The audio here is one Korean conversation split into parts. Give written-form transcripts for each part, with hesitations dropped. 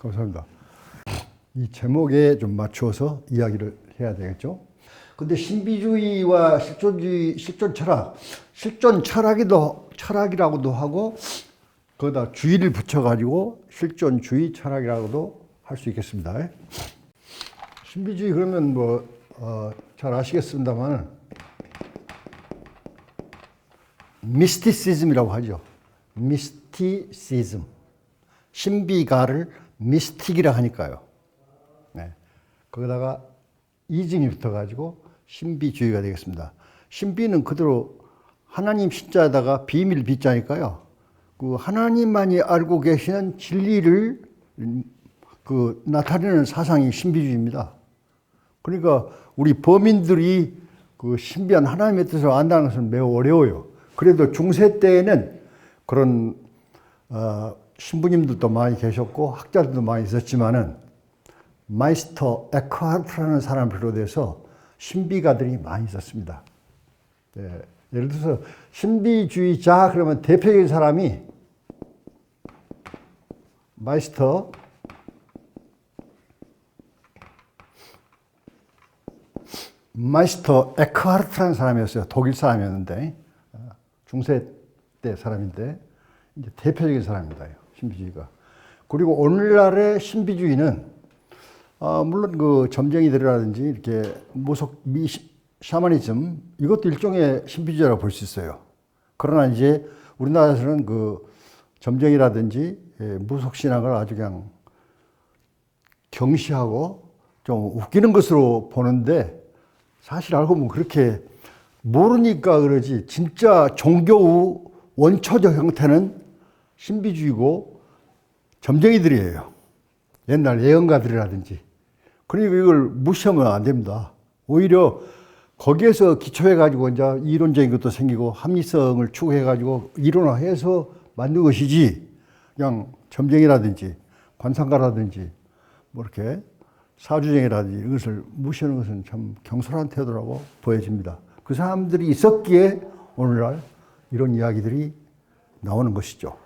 감사합니다. 이 제목에 좀 맞추어서 이야기를 해야 되겠죠. 근데 신비주의와 실존주의, 실존 철학이라고도 하고, 거기다 주의를 붙여가지고 실존주의 철학이라고도 할 수 있겠습니다. 신비주의 그러면 잘 아시겠습니다만, 미스티시즘이라고 하죠. 미스티시즘. 신비가를 미스틱이라 하니까요. 네. 거기다가 이즘이 붙어가지고 신비주의가 되겠습니다. 신비는 그대로 하나님 신자에다가 비밀 비자니까요. 그 하나님만이 알고 계시는 진리를 나타내는 사상이 신비주의입니다. 그러니까 우리 범인들이 그 신비한 하나님의 뜻을 안다는 것은 매우 어려워요. 그래도 중세 때에는 그런 신부님들도 많이 계셨고 학자들도 많이 있었지만은 마이스터 에크하르트라는 사람을 비롯해서 신비가들이 많이 있었습니다. 네. 예를 들어서 신비주의자 그러면 대표적인 사람이 마이스터 에크하르트라는 사람이었어요. 독일 사람이었는데 중세 때 사람인데 이제 대표적인 사람입니다. 신비주의가. 그리고 오늘날의 신비주의는 물론 그 점쟁이들이라든지 이렇게 샤머니즘 이것도 일종의 신비주의라고 볼 수 있어요. 그러나 이제 우리나라에서는 그 점쟁이라든지 무속신앙을 아주 그냥 경시하고 좀 웃기는 것으로 보는데 사실 알고 보면 그렇게 모르니까 그러지 진짜 종교의 원초적 형태는 신비주의고 점쟁이들이에요. 옛날 예언가들이라든지. 그러니까 이걸 무시하면 안 됩니다. 오히려 거기에서 기초해가지고 이제 이론적인 것도 생기고 합리성을 추구해가지고 이론화해서 만든 것이지 그냥 점쟁이라든지 관상가라든지 뭐 이렇게 사주쟁이라든지 이것을 무시하는 것은 참 경솔한 태도라고 보여집니다. 그 사람들이 있었기에 오늘날 이런 이야기들이 나오는 것이죠.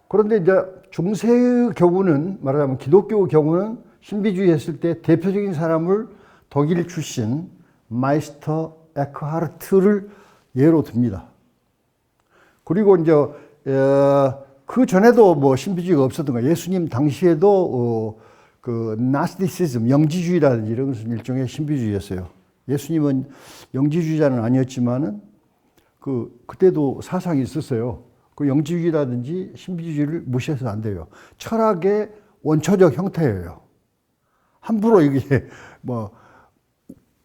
그런데 이제 중세의 경우는 말하자면 기독교의 경우는 신비주의 했을 때 대표적인 사람을 독일 출신 마이스터 에크하르트를 예로 듭니다. 그리고 이제 그 전에도 뭐 신비주의가 없었던 거예요. 예수님 당시에도 그 나스티시즘, 영지주의라든지 이런 것은 일종의 신비주의였어요. 예수님은 영지주의자는 아니었지만은 그때도 사상이 있었어요. 그 영지주의라든지 신비주의를 무시해서는 안 돼요. 철학의 원초적 형태예요. 함부로 이게 뭐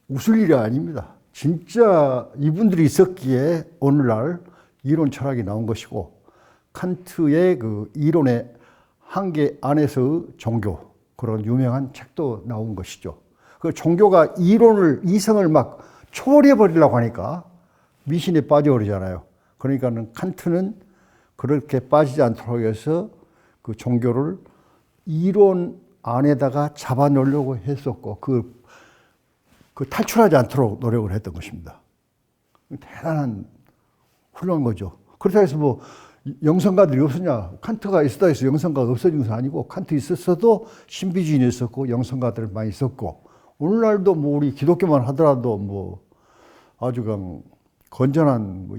웃을 일이 아닙니다. 진짜 이분들이 있었기에 오늘날 이론 철학이 나온 것이고 칸트의 그 이론의 한계 안에서의 종교 그런 유명한 책도 나온 것이죠. 그 종교가 이성을 막 초월해 버리려고 하니까 미신에 빠져버리잖아요. 그러니까는 칸트는 그렇게 빠지지 않도록 해서 그 종교를 이론 안에다가 잡아놓으려고 했었고 그 탈출하지 않도록 노력을 했던 것입니다. 대단한 훌륭한 거죠. 그렇다고 해서 뭐 영성가들이 없었냐? 칸트가 있었다 해서 영성가가 없어진 것은 아니고 칸트 있었어도 신비주의는 있었고 영성가들 많이 있었고 오늘날도 뭐 우리 기독교만 하더라도 뭐 아주 그냥 건전한 뭐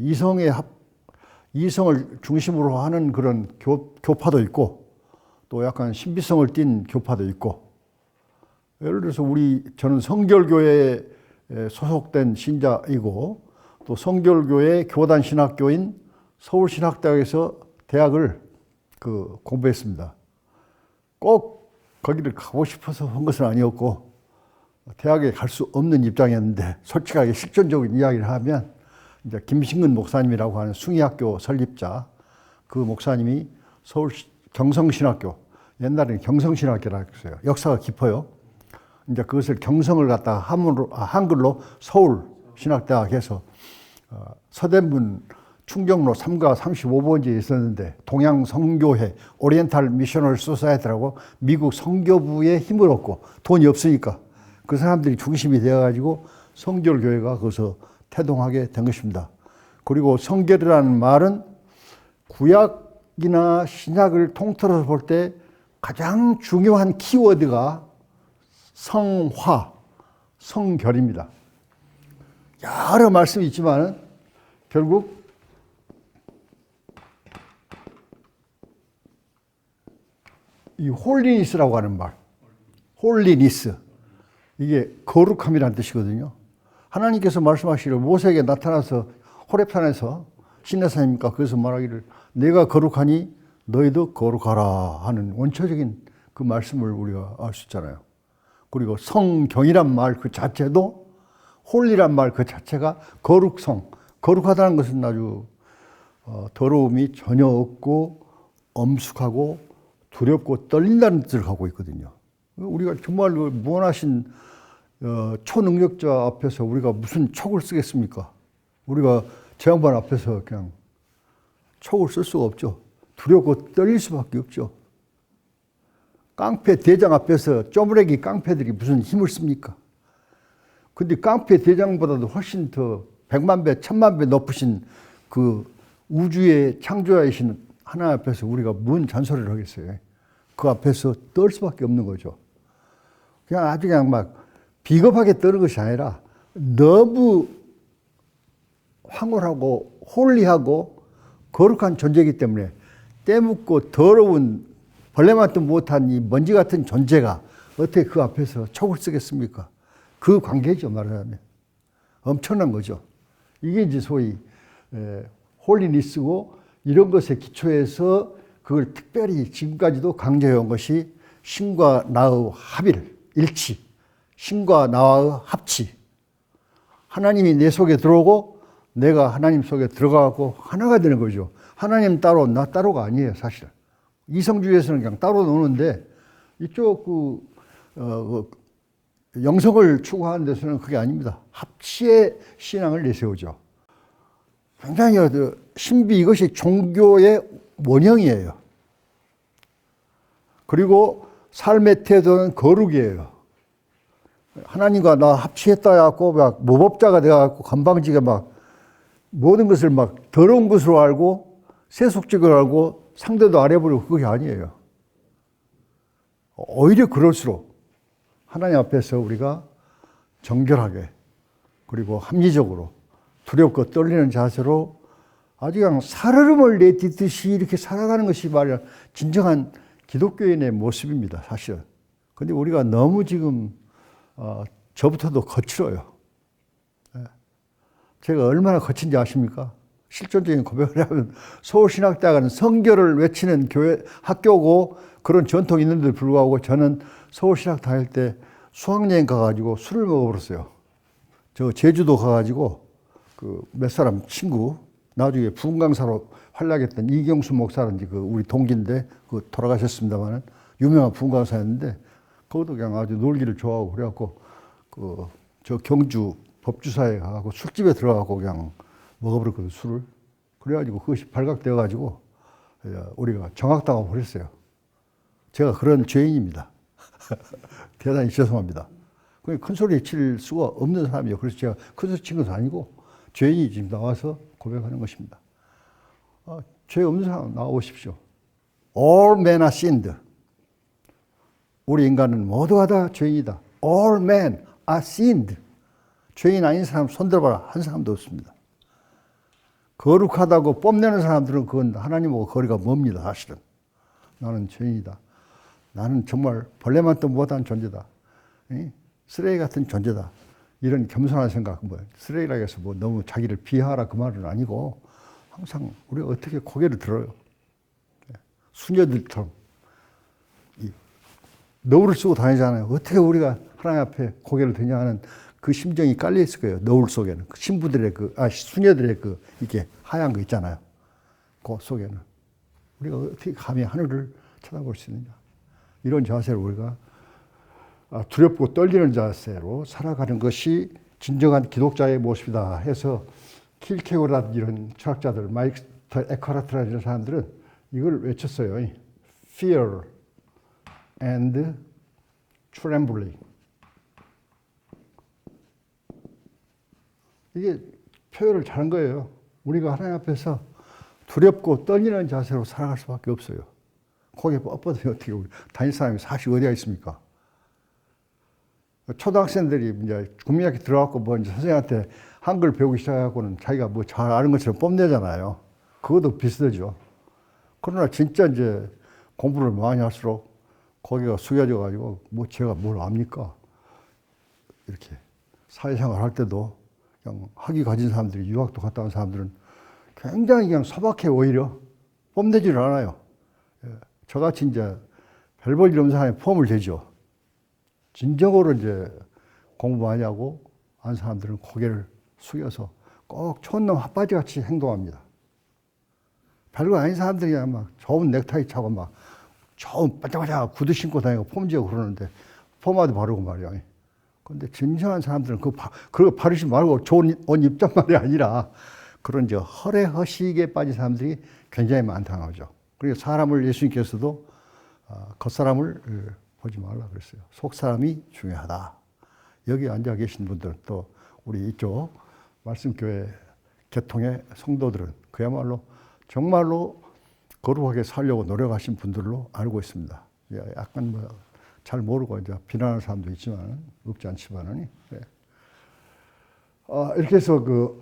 이성을 중심으로 하는 그런 교파도 있고 또 약간 신비성을 띤 교파도 있고 예를 들어서 저는 성결교회에 소속된 신자이고 또 성결교회 교단 신학교인 서울신학대학에서 대학을 공부했습니다. 꼭 거기를 가고 싶어서 한 것은 아니었고 대학에 갈 수 없는 입장이었는데 솔직하게 실존적인 이야기를 하면 이제 김신근 목사님이라고 하는 숭의학교 설립자 그 목사님이 서울 경성신학교 옛날에는 경성신학교라고 했어요. 역사가 깊어요. 이제 그것을 경성을 갖다가 한글로 서울신학대학 해서 서대문 충정로 3가 35번지에 있었는데 동양성교회 오리엔탈 미셔널 소사이티라고 미국 성교부의 힘을 얻고 돈이 없으니까 그 사람들이 중심이 되어가지고 성결교회가 거기서 태동하게 된 것입니다. 그리고 성결이라는 말은 구약이나 신약을 통틀어서 볼 때 가장 중요한 키워드가 성화, 성결입니다. 여러 말씀이 있지만 결국 이 홀리니스라고 하는 말, 홀리니스, 이게 거룩함이라는 뜻이거든요. 하나님께서 말씀하시기를 모세에게 나타나서 호렙산에서 시내산입니까? 그래서 말하기를 내가 거룩하니 너희도 거룩하라 하는 원초적인 그 말씀을 우리가 알 수 있잖아요. 그리고 성경이란 말 그 자체도 홀리란 말 그 자체가 거룩성, 거룩하다는 것은 아주 더러움이 전혀 없고 엄숙하고 두렵고 떨린다는 뜻을 갖고 있거든요. 우리가 정말 무한하신 초능력자 앞에서 우리가 무슨 촉을 쓰겠습니까? 우리가 제 양반 앞에서 그냥 촉을 쓸 수가 없죠. 두렵고 떨릴 수밖에 없죠. 깡패 대장 앞에서 쪼무레기 깡패들이 무슨 힘을 씁니까? 근데 깡패 대장보다도 훨씬 더 100만 배, 1000만 배 높으신 그 우주의 창조자이신 하나님 앞에서 우리가 뭔 잔소리를 하겠어요? 그 앞에서 떨 수밖에 없는 거죠. 그냥 아주 그냥 막 비겁하게 떠는 것이 아니라 너무 황홀하고 홀리하고 거룩한 존재이기 때문에 때묻고 더러운 벌레만도 못한 이 먼지 같은 존재가 어떻게 그 앞에서 촉을 쓰겠습니까? 그 관계죠, 말하자면. 엄청난 거죠. 이게 이제 소위 홀리니스고 이런 것에 기초해서 그걸 특별히 지금까지도 강조해온 것이 신과 나의 합일, 일치, 신과 나의 합치. 하나님이 내 속에 들어오고 내가 하나님 속에 들어가고 하나가 되는 거죠. 하나님 따로 나 따로가 아니에요, 사실은. 이성주의에서는 그냥 따로 노는데 이쪽 영성을 추구하는 데서는 그게 아닙니다. 합치의 신앙을 내세우죠. 굉장히 신비, 이것이 종교의 원형이에요. 그리고 삶의 태도는 거룩이에요. 하나님과 나 합치했다 해갖고 막 모법자가 돼갖고 건방지게 막 모든 것을 막 더러운 것으로 알고 세속적으로 알고 상대도 아래버리고 그게 아니에요. 오히려 그럴수록 하나님 앞에서 우리가 정결하게 그리고 합리적으로 두렵고 떨리는 자세로 아주 그냥 살얼음을 내딛듯이 이렇게 살아가는 것이 말이야 진정한 기독교인의 모습입니다, 사실은. 근데 우리가 너무 지금 저부터도 거칠어요. 제가 얼마나 거친지 아십니까? 실존적인 고백을 하면 서울신학대학은 성결을 외치는 교회, 학교고 그런 전통이 있는데도 불구하고 저는 서울신학 다닐 때 수학여행 가가지고 술을 먹어버렸어요. 저 제주도 가가지고 그 몇 사람 친구, 나중에 부흥강사로 활약했던 이경수 목사라든지 그 우리 동기인데 그 돌아가셨습니다만은 유명한 부흥강사였는데 거기도 그냥 아주 놀기를 좋아하고 그래갖고 그 저 경주 법주사에 가고 술집에 들어가고 그냥 먹어버렸거든, 술을. 그래가지고 그것이 발각되어가지고 우리가 정학당하고 그랬어요. 제가 그런 죄인입니다. 대단히 죄송합니다. 큰 소리 칠 수가 없는 사람이에요. 그래서 제가 큰 소리 친 것은 아니고 죄인이 지금 나와서 고백하는 것입니다. 죄 없는 사람 나와보십시오. All men are sinned. 우리 인간은 모두가 다 죄인이다. All men are sinned. 죄인 아닌 사람 손들어봐라. 한 사람도 없습니다. 거룩하다고 뽐내는 사람들은 그건 하나님하고 거리가 멉니다, 사실은. 나는 죄인이다. 나는 정말 벌레만도 못한 존재다. 쓰레기 같은 존재다. 이런 겸손한 생각, 쓰레기라 해서 너무 자기를 비하하라 그 말은 아니고 항상 우리가 어떻게 고개를 들어요. 수녀들처럼 너울을 쓰고 다니잖아요. 어떻게 우리가 하나님 앞에 고개를 드냐 하는 그 심정이 깔려 있을 거예요. 너울 속에는. 그 신부들의 수녀들의 이게 하얀 거 있잖아요. 그 속에는. 우리가 어떻게 감히 하늘을 쳐다볼 수 있느냐. 이런 자세로 우리가 두렵고 떨리는 자세로 살아가는 것이 진정한 기독자의 모습이다 해서 킬케고라든지 이런 철학자들, 마이스터 에카르트라는 이런 사람들은 이걸 외쳤어요. Fear and trembling. 이게 표현을 잘한 거예요. 우리가 하나님 앞에서 두렵고 떨리는 자세로 살아갈 수밖에 없어요. 거기에 뻣뻣하게 어떻게 다닐 사람이 사실 어디가 있습니까? 초등학생들이 이제 국민학교 들어갔고 뭐 이제 선생님한테 한글 배우기 시작하고는 자기가 뭐 잘 아는 것처럼 뽐내잖아요. 그것도 비슷하죠. 그러나 진짜 이제 공부를 많이 할수록 거기가 숙여져 가지고 뭐 제가 뭘 압니까? 이렇게 사회생활 할 때도 그냥 학위 가진 사람들이 유학도 갔다 온 사람들은 굉장히 그냥 소박해 오히려 뽐내지를 않아요. 저같이 이제 별 볼 일 없는 사람이 폼을 대죠. 진정으로 이제 공부 많이 하고 한 사람들은 고개를 숙여서 꼭 촌놈 핫바지 같이 행동합니다. 별거 아닌 사람들이 막 좋은 넥타이 차고 막 좋은 반짝반짝 구두 신고 다니고 폼지고 그러는데 포마도 바르고 말이야. 근데 진정한 사람들은 그거 바르지 말고 좋은 옷 입단 말이 아니라 그런 이제 허례허식에 빠진 사람들이 굉장히 많다는 거죠. 그래서 사람을 예수님께서도 겉사람을 보지 말라 그랬어요. 속사람이 중요하다. 여기 앉아 계신 분들 또 우리 이쪽 말씀교회 개통의 성도들은 그야말로 정말로 거룩하게 살려고 노력하신 분들로 알고 있습니다. 약간 뭐 잘 모르고 이제 비난하는 사람도 있지만 없지 않지만은 이렇게 해서 그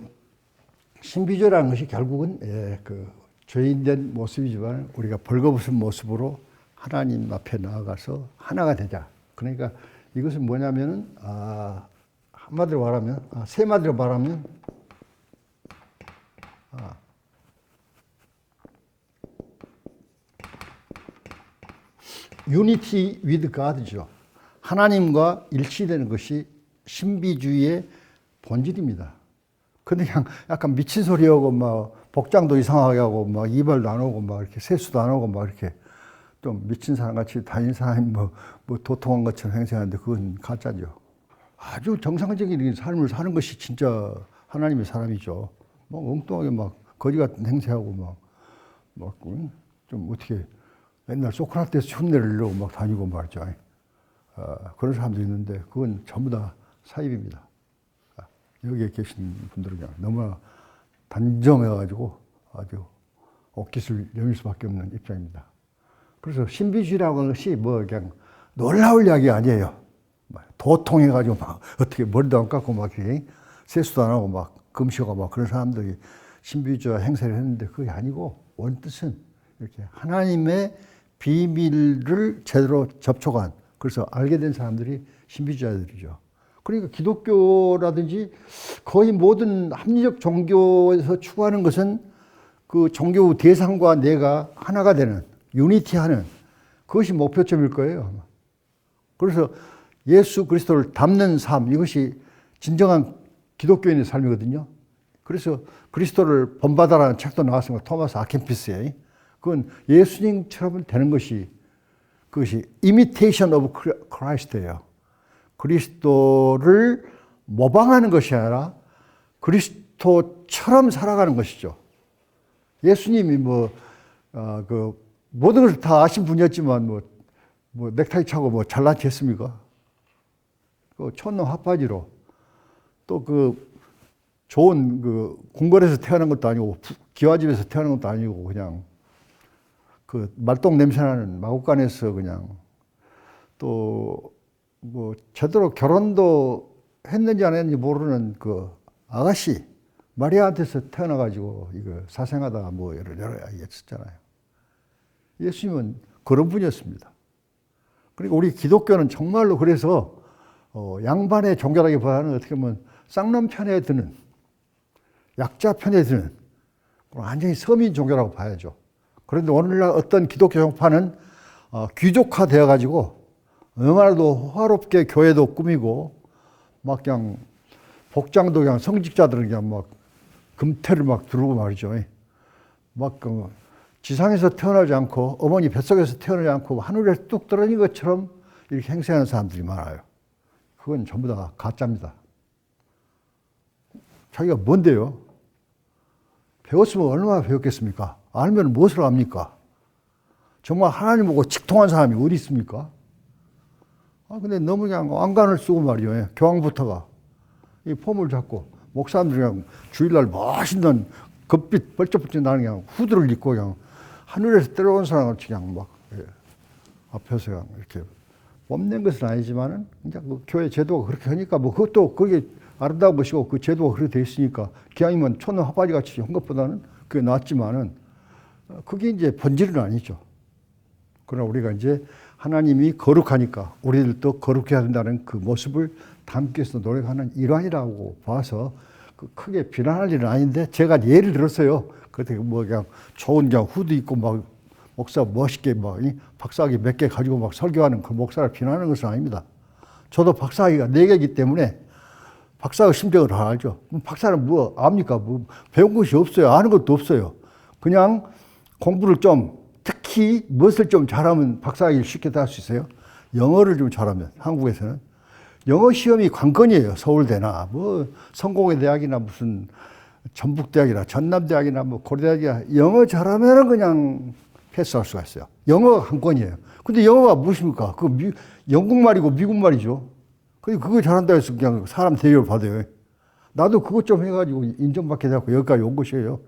신비주의라는 것이 결국은 그 죄인된 모습이지만 우리가 벌거벗은 모습으로 하나님 앞에 나아가서 하나가 되자. 그러니까 이것은 뭐냐면은 한마디로 말하면 세 마디로 말하면 유니티 위드 가드죠. 하나님과 일치되는 것이 신비주의의 본질입니다. 근데 그냥 약간 미친 소리 하고 막 복장도 이상하게 하고 막 이발도 안 하고 막 이렇게 세수도 안 하고 막 이렇게 좀 미친 사람 같이 다니는 사람이 뭐 도통한 것처럼 행세하는데 그건 가짜죠. 아주 정상적인 삶을 사는 것이 진짜 하나님의 사람이죠. 뭐 엉뚱하게 막 거지 같은 행세하고 막 좀 어떻게 옛날 소크라테스 흉내를 내려고 막 다니고 말이죠. 그런 사람도 있는데 그건 전부 다 사입입니다. 여기에 계신 분들은 그냥 너무나 단정해가지고 아주 옥깃을 여밀 수밖에 없는 입장입니다. 그래서 신비주의라고 하는 것이 뭐 그냥 놀라울 이야기 아니에요. 도통해가지고 막 어떻게 머리도 안 깎고 막 세수도 안 하고 막 금식하고 막 그런 사람들이 신비주의 행세를 했는데 그게 아니고 원뜻은 이렇게 하나님의 비밀을 제대로 접촉한 그래서 알게 된 사람들이 신비주의자들이죠. 그러니까 기독교라든지 거의 모든 합리적 종교에서 추구하는 것은 그 종교 대상과 내가 하나가 되는 유니티하는 그것이 목표점일 거예요. 그래서 예수 그리스도를 닮는 삶 이것이 진정한 기독교인의 삶이거든요. 그래서 그리스도를 본받아라는 책도 나왔습니다. 토마스 아켄피스의 그건 예수님처럼 되는 것이 그것이 imitation of Christ예요. 그리스도를 모방하는 것이 아니라 그리스도처럼 살아가는 것이죠. 예수님이 그 모든 것을 다 아신 분이었지만 뭐 넥타이 차고 뭐 잘나지 했습니까? 그 촌놈 핫바지로 또 그 좋은 그 궁궐에서 태어난 것도 아니고 기와집에서 태어난 것도 아니고 그냥 그 말똥 냄새나는 마구간에서 그냥 또 뭐 제대로 결혼도 했는지 안 했는지 모르는 그 아가씨 마리아한테서 태어나가지고 이거 사생하다가 뭐 여러 얘기했었잖아요. 예수님은 그런 분이었습니다. 그러니까 우리 기독교는 정말로 그래서 양반의 종교라기보다는 어떻게 보면 쌍놈 편에 드는 약자 편에 드는 완전히 서민 종교라고 봐야죠. 그런데 오늘날 어떤 기독교 종파는 귀족화되어 가지고 얼마나도 호화롭게 교회도 꾸미고 막 그냥 복장도 그냥 성직자들은 그냥 막 금태를 막 두르고 말이죠. 막 지상에서 태어나지 않고 어머니 뱃속에서 태어나지 않고 하늘에 뚝 떨어진 것처럼 이렇게 행세하는 사람들이 많아요. 그건 전부 다 가짜입니다. 자기가 뭔데요? 배웠으면 얼마나 배웠겠습니까? 알면 무엇을 압니까? 정말 하나님 보고 직통한 사람이 어디 있습니까? 근데 너무 그냥 안간을 쓰고 말이에요. 교황부터가 이 폼을 잡고 목사님들이 그냥 주일날 멋있는 급빛 벌쩍벌쩍 나는 그냥 후드를 입고 그냥 하늘에서 때려온 사람같이 그냥 막 앞에서 그냥 이렇게 뽐낸 것은 아니지만은 그냥 그 교회 제도가 그렇게 하니까 뭐 그것도 그게 아름다운 것이고 그 제도가 그렇게 돼 있으니까 기왕이면 촌놈 하바지 같이 한 것보다는 그게 낫지만은 그게 이제 본질은 아니죠. 그러나 우리가 이제 하나님이 거룩하니까 우리들도 거룩해야 된다는 그 모습을 담기 위해서 노력하는 일환이라고 봐서 그 크게 비난할 일은 아닌데 제가 예를 들었어요. 그때 뭐 그냥 좋은 그냥 후드 입고 막 목사 멋있게 막 박사학위 몇 개 가지고 막 설교하는 그 목사를 비난하는 것은 아닙니다. 저도 박사학위가 4개이기 때문에 박사의 심정을 다 알죠. 박사는 뭐 압니까? 뭐 배운 것이 없어요. 아는 것도 없어요. 그냥 공부를 좀 특히 무엇을 좀 잘하면 박사학위를 쉽게 딸 수 있어요. 영어를 좀 잘하면 한국에서는 영어 시험이 관건이에요. 서울대나 뭐 성공회 대학이나 무슨 전북대학이나 전남대학이나 뭐 고려대학이나 영어 잘하면 그냥 패스할 수가 있어요. 영어가 관건이에요. 근데 영어가 무엇입니까? 그 영국말이고 미국말이죠. 그거 잘한다 해서 그냥 사람 대접을 받아요. 나도 그것 좀 해가지고 인정받게 돼갖고 여기까지 온 것이에요.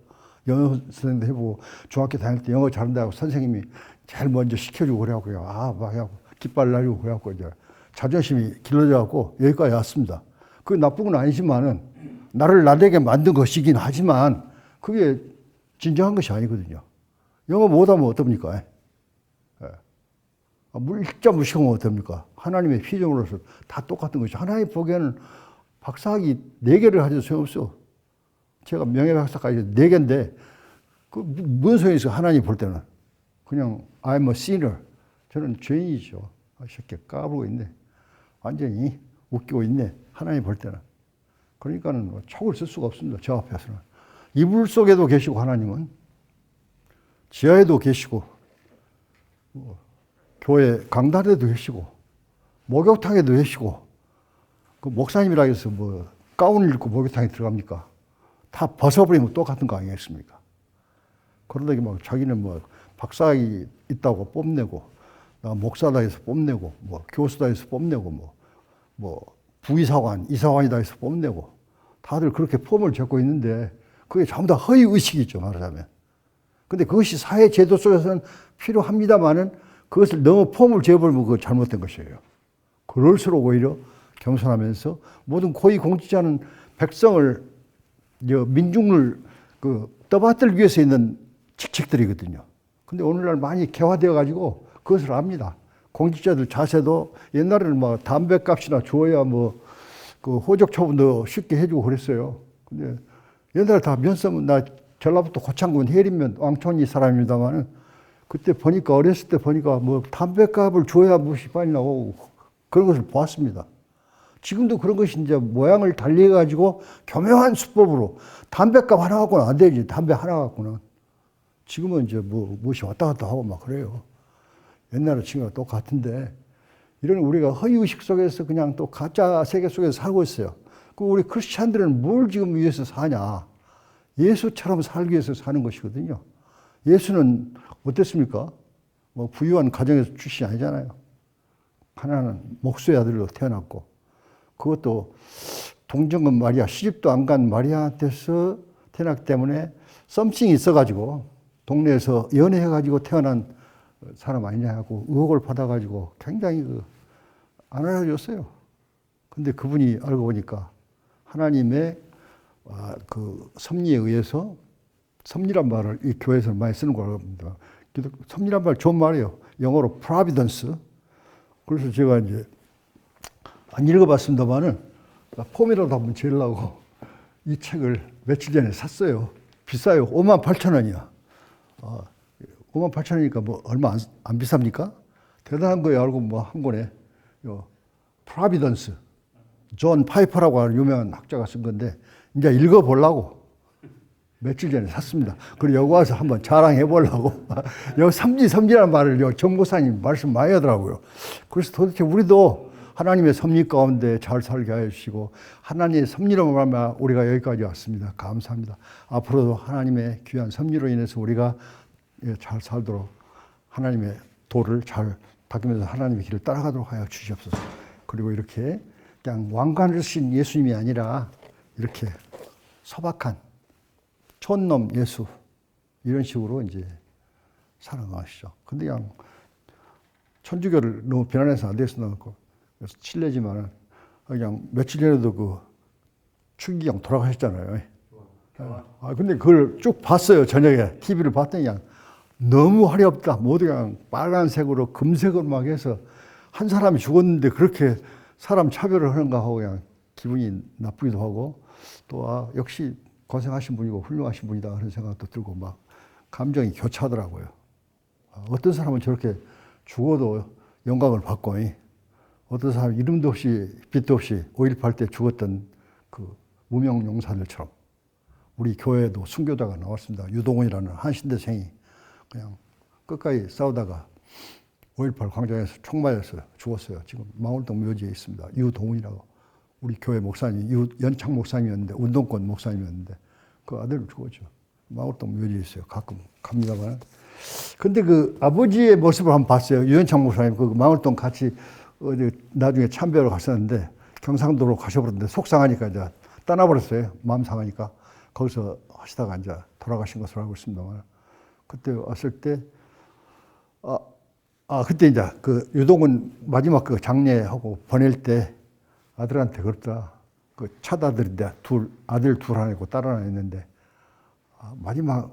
영어 선생님도 해보고 중학교 다닐 때 영어 잘한다고 선생님이 제일 먼저 시켜주고 그래갖고요. 막 해갖고 깃발 날리고 그래갖고 이제 자존심이 길러져갖고 여기까지 왔습니다. 그게 나쁜 건 아니지만은 나를 나되게 만든 것이긴 하지만 그게 진정한 것이 아니거든요. 영어 못하면 어떻습니까? 물자 무식하면 어떻습니까? 하나님의 피조물로서 다 똑같은 것이 하나님 보기에는 박사학위 4개를 가져도 소용없어. 제가 명예박사까지 4개인데 그 무슨 소용이 있어? 하나님 볼 때는 그냥 I'm a sinner. 저는 죄인이죠. 이 새끼 까불고 있네. 완전히 웃기고 있네. 하나님 볼 때는. 그러니까는 촉을 쓸 수가 없습니다. 저 앞에서는. 이불 속에도 계시고 하나님은 지하에도 계시고 교회 강단에도 계시고 목욕탕에도 계시고 그 목사님이라 해서 뭐 가운을 입고 목욕탕에 들어갑니까? 다 벗어버리면 똑같은 거 아니겠습니까? 그러다가 막 자기는 뭐 박사학위 있다고 뽐내고 나 목사다 해서 뽐내고 뭐 교수다 해서 뽐내고 뭐 부의사관, 이사관이다 해서 뽐내고 다들 그렇게 폼을 잡고 있는데 그게 전부 다 허위의식이죠, 말하자면. 근데 그것이 사회 제도 속에서는 필요합니다만은 그것을 너무 폼을 재버리면 그거 잘못된 것이에요. 그럴수록 오히려 겸손하면서 모든 고위 공직자는 백성을, 민중을 떠받들기 위해서 있는 직책들이거든요. 근데 오늘날 많이 개화되어 가지고 그것을 압니다. 공직자들 자세도 옛날에는 막 담배값이나 줘야 그 호적 처분도 쉽게 해주고 그랬어요. 근데 옛날에 다 면세면 나 전라북도 고창군 해림면 왕촌리 사람입니다만은 그때 보니까 어렸을 때 보니까 뭐 담배값을 줘야 무엇이 빨리 나오고 그런 것을 보았습니다. 지금도 그런 것이 이제 모양을 달리 가지고 교묘한 수법으로 담배값 하나 갖고는 안 되지. 담배 하나 갖고는. 지금은 이제 무엇이 왔다 갔다 하고 막 그래요. 옛날에 친구가 똑같은데 이런 우리가 허위의식 속에서 그냥 또 가짜 세계 속에서 살고 있어요. 그 우리 크리스찬들은 뭘 지금 위해서 사냐? 예수처럼 살기 위해서 사는 것이거든요. 예수는 어땠습니까? 뭐 부유한 가정에서 출신이 아니잖아요. 하나는 목수의 아들로 태어났고 그것도 동정은 마리아, 시집도 안 간 마리아한테서 태어났기 때문에 썸씽이 있어가지고 동네에서 연애해가지고 태어난 사람 아니냐 하고 의혹을 받아가지고 굉장히 안 알아줬어요. 근데 그분이 알고 보니까 하나님의 그 섭리에 의해서 섭리란 말을 이 교회에서 많이 쓰는 거라고 합니다. 섭리란 말 좋은 말이에요. 영어로 providence. 그래서 제가 이제 안 읽어봤습니다만은 폼이라도 한번 재려고 이 책을 며칠 전에 샀어요. 비싸요. 58,000원이야. 58,000원이니까 뭐 얼마 안 비쌉니까? 대단한 거예요. 알고 뭐 한 권에 프라비던스 존 파이퍼라고 하는 유명한 학자가 쓴 건데 이제 읽어보려고 며칠 전에 샀습니다. 그리고 여기 와서 한번 자랑해 보려고. 여기 삼지라는 말을 정 목사님 말씀 많이 하더라고요. 그래서 도대체 우리도 하나님의 섭리 가운데 잘 살게 하여 주시고 하나님의 섭리로 말하면 우리가 여기까지 왔습니다. 감사합니다. 앞으로도 하나님의 귀한 섭리로 인해서 우리가 잘 살도록 하나님의 도를 잘 닦으면서 하나님의 길을 따라가도록 하여 주시옵소서. 그리고 이렇게 그냥 왕관으신 예수님이 아니라 이렇게 소박한 촌놈 예수 이런 식으로 이제 살아가시죠. 근데 그냥 천주교를 너무 비난해서 안 되겠어 나고 그래서 칠레지만은 그냥 며칠 전에도 그 추기경 돌아가셨잖아요. 근데 그걸 쭉 봤어요. 저녁에 TV를 봤더니 그냥 너무 화려없다. 모두 그냥 빨간색으로 금색으로 막 해서 한 사람이 죽었는데 그렇게 사람 차별을 하는가 하고 그냥 기분이 나쁘기도 하고 또 역시 고생하신 분이고 훌륭하신 분이다 그런 생각도 들고 막 감정이 교차하더라고요. 어떤 사람은 저렇게 죽어도 영광을 받고 어떤 사람은 이름도 없이 빛도 없이 5.18 때 죽었던 그 무명 용사들처럼 우리 교회에도 순교자가 나왔습니다. 유동훈이라는 한신대생이 그냥 끝까지 싸우다가 5.18 광장에서 총 맞아서 죽었어요. 지금 망월동 묘지에 있습니다. 유동훈이라고 우리 교회 목사님, 연창 목사님이었는데 운동권 목사님이었는데 그 아들 죽었죠. 망월동 묘지에 있어요. 가끔 갑니다만. 근데 그 아버지의 모습을 한번 봤어요. 유연창 목사님 그 망월동 같이 어디 나중에 참배로 갔었는데 경상도로 가셔버렸는데 속상하니까 이제 떠나버렸어요. 마음 상하니까 거기서 하시다가 이제 돌아가신 것으로 알고 있습니다만 그때 왔을 때 그때 이제 그 유동은 마지막 그 장례하고 보낼 때 아들한테 그랬다. 그 맏아들인데 아들 둘 하나 있고 딸 하나 있는데 마지막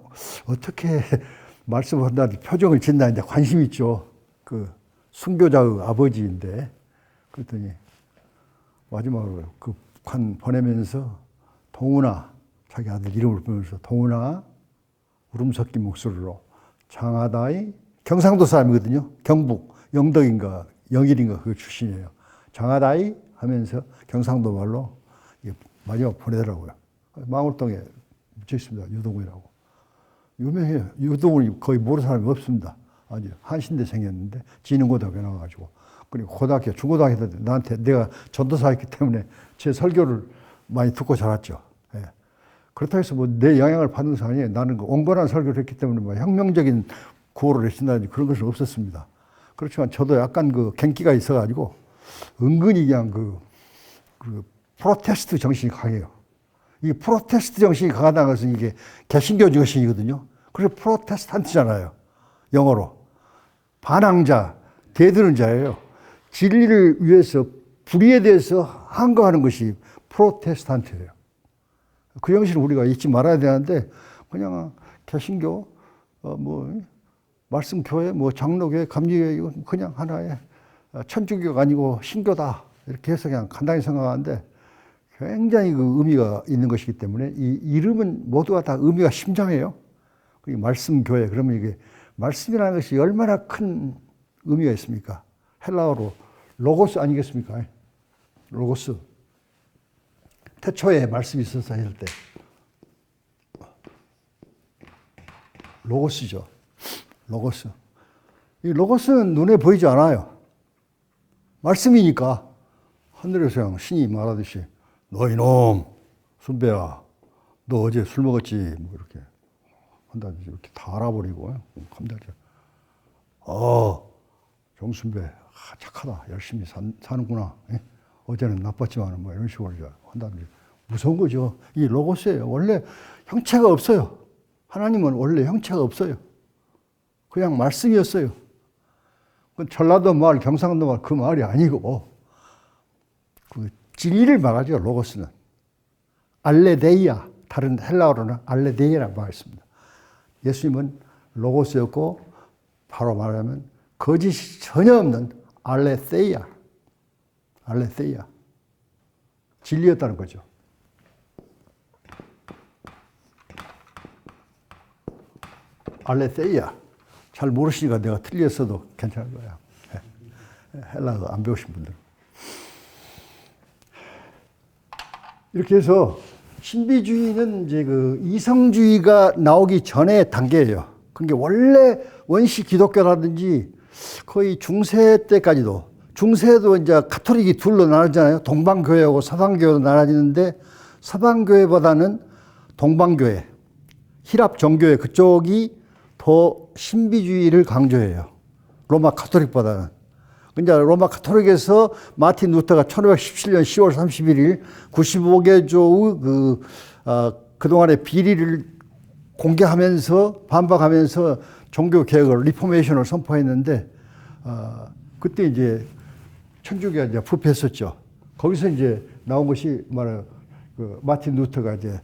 어떻게 말씀을 한다든지 표정을 짓나 이제 관심 있죠. 그 순교자의 아버지인데 그랬더니 마지막으로 그 관 보내면서 동훈아 자기 아들 이름을 부르면서 동훈아 울음 섞인 목소리로 장하다이 경상도 사람이거든요. 경북 영덕인가 영일인가 그 출신이에요. 장하다이 하면서 경상도 말로 마지막 보내더라고요. 망월동에 묻혀 있습니다. 유동훈이라고. 유명해요. 유동훈이 거의 모르는 사람이 없습니다. 아주 한신대생이었는데 진흥고등학교 나와가지고 그리고 고등학교, 중고등학교 때 나한테 내가 전도사였기 때문에 제 설교를 많이 듣고 자랐죠. 예. 그렇다고 해서 뭐 내 영향을 받는 것은 아니에요. 나는 그 온건한 설교를 했기 때문에 뭐 혁명적인 구호를 해준다든지 그런 것은 없었습니다. 그렇지만 저도 약간 그 갱기가 있어가지고 은근히 그냥 그 프로테스트 정신이 강해요. 이 프로테스트 정신이 강하다는 것은 이게 개신교 정신이거든요. 그래서 프로테스탄트잖아요. 영어로. 반항자, 대드는 자예요. 진리를 위해서 불의에 대해서 항거하는 것이 프로테스탄트예요. 그 정신을 우리가 잊지 말아야 되는데 그냥 개신교, 말씀교회, 장로교회, 감리교회 이건 그냥 하나의 천주교가 아니고 신교다 이렇게 해서 그냥 간단히 생각하는데 굉장히 그 의미가 있는 것이기 때문에 이 이름은 모두가 다 의미가 심장해요. 그리고 말씀교회 그러면 이게 말씀이라는 것이 얼마나 큰 의미가 있습니까? 헬라어로 로고스 아니겠습니까? 로고스. 태초에 말씀이 있었다 할 때 로고스죠. 로고스. 이 로고스는 눈에 보이지 않아요. 말씀이니까 하늘에서 그냥 신이 말하듯이 너 이놈 순배야 너 어제 술 먹었지 뭐 이렇게 한다든지 이렇게 다 알아버리고 감자죠. 정순배 착하다 열심히 사는구나. 어제는 나빴지만 뭐 이런 식으로 한다든지 무서운 거죠. 이 로고스예요. 원래 형체가 없어요. 하나님은 원래 형체가 없어요. 그냥 말씀이었어요. 전라도 말, 경상도 말 그 말이 아니고 그 진리를 말하죠. 로고스는 알레데이아, 다른 헬라어로는 알레데이아라고 말했습니다. 예수님은 로고스였고 바로 말하면 거짓이 전혀 없는 알레세이아, 알레세이아 진리였다는 거죠. 알레세이아 잘 모르시니까 내가 틀렸어도 괜찮을 거야. 헬라어 안 배우신 분들. 이렇게 해서 신비주의는 이제 그 이성주의가 나오기 전의 단계예요. 그러니까 원래 원시 기독교라든지 거의 중세 때까지도 중세도 이제 가톨릭이 둘로 나눠지잖아요. 동방교회하고 서방교회로 나눠지는데 서방교회보다는 동방교회, 히랍 정교회 그쪽이 더 신비주의를 강조해요. 로마 가톨릭보다는. 근데 로마 가톨릭에서 마틴 루터가 1517년 10월 31일 95개조의 그동안의 비리를 공개하면서 반박하면서 종교 개혁을 리포메이션을 선포했는데 그때 이제 천주교가 이제 부패했었죠. 거기서 이제 나온 것이 말하는 그 마틴 루터가 이제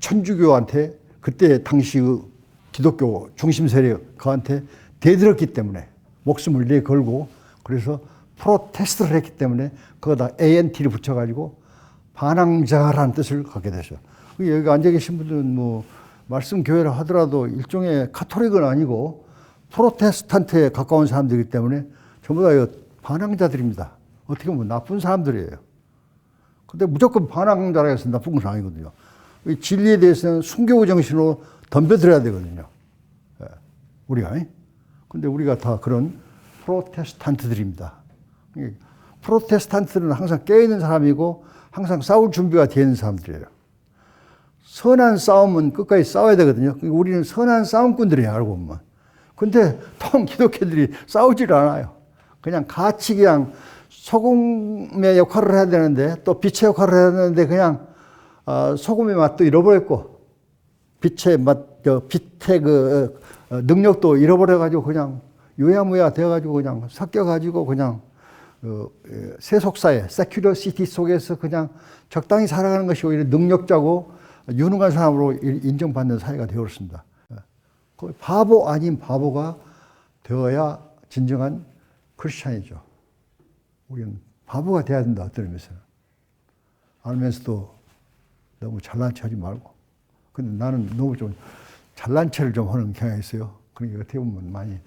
천주교한테 그때 당시 기독교 중심 세력 그한테 대들었기 때문에 목숨을 내걸고 그래서 프로테스트를 했기 때문에 거기다 ANT를 붙여가지고 반항자라는 뜻을 갖게 되죠. 여기 앉아 계신 분들은 뭐 말씀 교회를 하더라도 일종의 카톨릭은 아니고 프로테스탄트에 가까운 사람들이기 때문에 전부 다 반항자들입니다. 어떻게 보면 나쁜 사람들이에요. 근데 무조건 반항자라 해서 나쁜 건 아니거든요. 이 진리에 대해서는 순교의 정신으로 덤벼들어야 되거든요. 우리가. 근데 우리가 다 그런 프로테스탄트들입니다. 프로테스탄트는 항상 깨어있는 사람이고 항상 싸울 준비가 되어 있는 사람들이에요. 선한 싸움은 끝까지 싸워야 되거든요. 우리는 선한 싸움꾼들이에요, 알고 보면. 근데 통 기독교들이 싸우질 않아요. 그냥 같이 그냥 소금의 역할을 해야 되는데 또 빛의 역할을 해야 되는데 그냥 소금의 맛도 잃어버렸고 빛의 맛, 빛의 그 능력도 잃어버려가지고 그냥 유야무야 되어가지고 그냥 섞여가지고 그냥 세속사회, 세큐러 시티 속에서 그냥 적당히 살아가는 것이 오히려 능력자고 유능한 사람으로 인정받는 사회가 되었습니다. 바보 아닌 바보가 되어야 진정한 크리스찬이죠. 우리는 바보가 돼야 된다, 어떤 의미에서는. 알면서도 너무 잘난 체 하지 말고. 근데 나는 너무 좀 잘난 체를 좀 하는 경향이 있어요. 그러니까 어떻게 보면 많이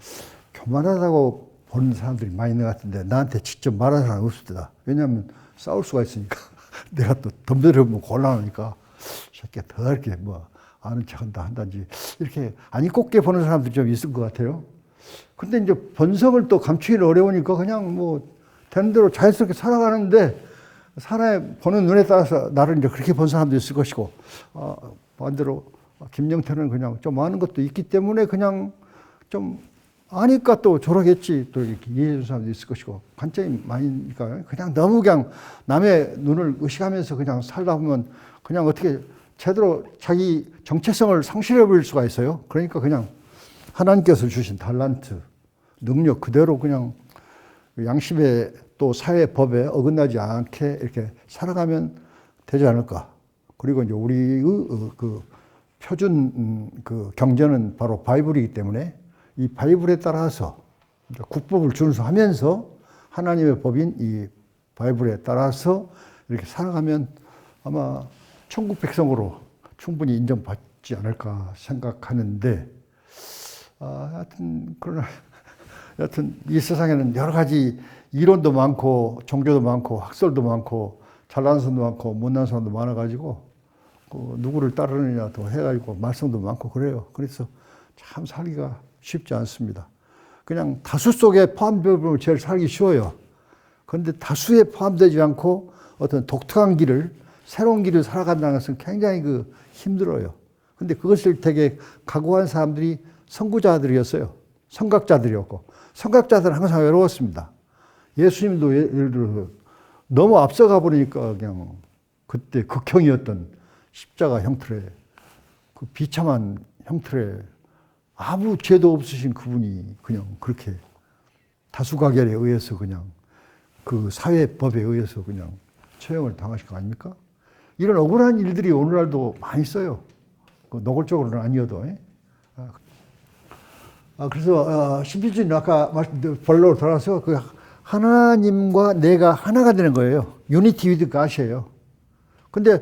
교만하다고 보는 사람들이 많이 있는 것 같은데 나한테 직접 말하는 사람은 없습니다. 왜냐하면 싸울 수가 있으니까. 내가 또 덤벼들면 곤란하니까 새끼 더 이렇게 뭐 아는 척한다 한다든지 이렇게 아니 곱게 보는 사람들이 좀 있을 것 같아요. 근데 이제 본성을 또 감추기는 어려우니까 그냥 뭐 되는 대로 자연스럽게 살아가는데 사람의 보는 눈에 따라서 나를 이제 그렇게 본 사람도 있을 것이고 반대로 김영태는 그냥 좀 아는 것도 있기 때문에 그냥 좀 아니까 또 저러겠지 또 이렇게 이해해 주는 사람도 있을 것이고 관점이 많으니까 그냥 너무 그냥 남의 눈을 의식하면서 그냥 살다 보면 그냥 어떻게 제대로 자기 정체성을 상실해 버릴 수가 있어요. 그러니까 그냥 하나님께서 주신 달란트, 능력 그대로 그냥 양심의 또 사회 법에 어긋나지 않게 이렇게 살아가면 되지 않을까. 그리고 이제 우리의 그 표준 그 경전은 바로 바이블이기 때문에 이 바이블에 따라서 국법을 준수하면서 하나님의 법인 이 바이블에 따라서 이렇게 살아가면 아마 천국 백성으로 충분히 인정받지 않을까 생각하는데 여하튼 이 세상에는 여러 가지 이론도 많고 종교도 많고 학설도 많고 잘난 사람도 많고 못난 사람도 많아가지고 누구를 따르느냐도 해가지고 말썽도 많고 그래요. 그래서 참 살기가 쉽지 않습니다. 그냥 다수 속에 포함되면 제일 살기 쉬워요. 그런데 다수에 포함되지 않고 어떤 독특한 길을 새로운 길을 살아간다는 것은 굉장히 힘들어요. 근데 그것을 되게 각오한 사람들이 선구자들이었어요. 선각자들이었고 선각자들은 항상 외로웠습니다. 예수님도 예를 들어서 너무 앞서가 버리니까 그냥 그때 극형이었던 십자가 형틀에 그 비참한 형틀에 아무 죄도 없으신 그분이 그냥 그렇게 다수가결에 의해서 그냥 그 사회법에 의해서 그냥 처형을 당하신 거 아닙니까? 이런 억울한 일들이 오늘날도 많이 있어요. 노골적으로는 아니어도. 그래서 신비주의는 아까 말씀드린 본론으로 돌아서 그 하나님과 내가 하나가 되는 거예요. 유니티 위드 갓이에요. 근데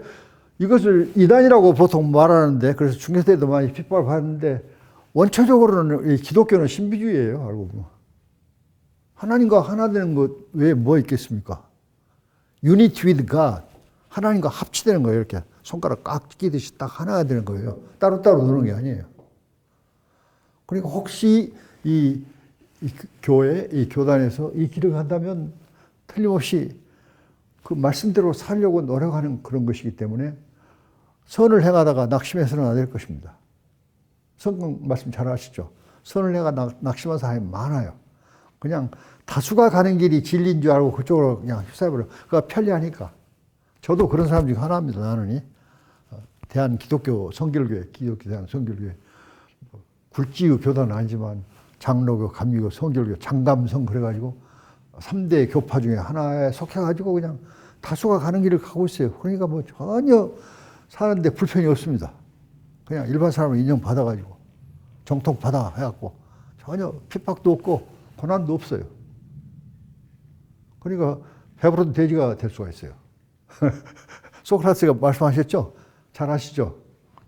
이것을 이단이라고 보통 말하는데 그래서 중세 때도 많이 핍박을 받는데 원초적으로는 이 기독교는 신비주의예요. 알고 보면. 하나님과 하나 되는 것 외에 뭐 있겠습니까? 유니티 위드 갓. 하나님과 합치되는 거예요. 이렇게 손가락 꽉 끼듯이 딱 하나가 되는 거예요. 따로따로 노는 게 아니에요. 그러니까 혹시 이 교회, 이 교단에서 이 길을 간다면 틀림없이 그 말씀대로 살려고 노력하는 그런 것이기 때문에 선을 행하다가 낙심해서는 안 될 것입니다. 성경 말씀 잘 아시죠? 선을 행하다가 낙심한 사람이 많아요. 그냥 다수가 가는 길이 진리인 줄 알고 그쪽으로 그냥 휩싸여버려. 그가 편리하니까. 저도 그런 사람 중에 하나입니다. 나는 대한 기독교 성결교회, 기독교 대한 성결교회 굴지의 교단은 아니지만 장로교, 감리교, 성결교, 장감성 그래가지고 3대 교파 중에 하나에 속해가지고 그냥 다수가 가는 길을 가고 있어요. 그러니까 뭐 전혀 사는데 불편이 없습니다. 그냥 일반 사람을 인정받아가지고 정통받아 해갖고 전혀 핍박도 없고 고난도 없어요. 그러니까 배부른 돼지가 될 수가 있어요. 소크라테스가 말씀하셨죠? 잘 아시죠?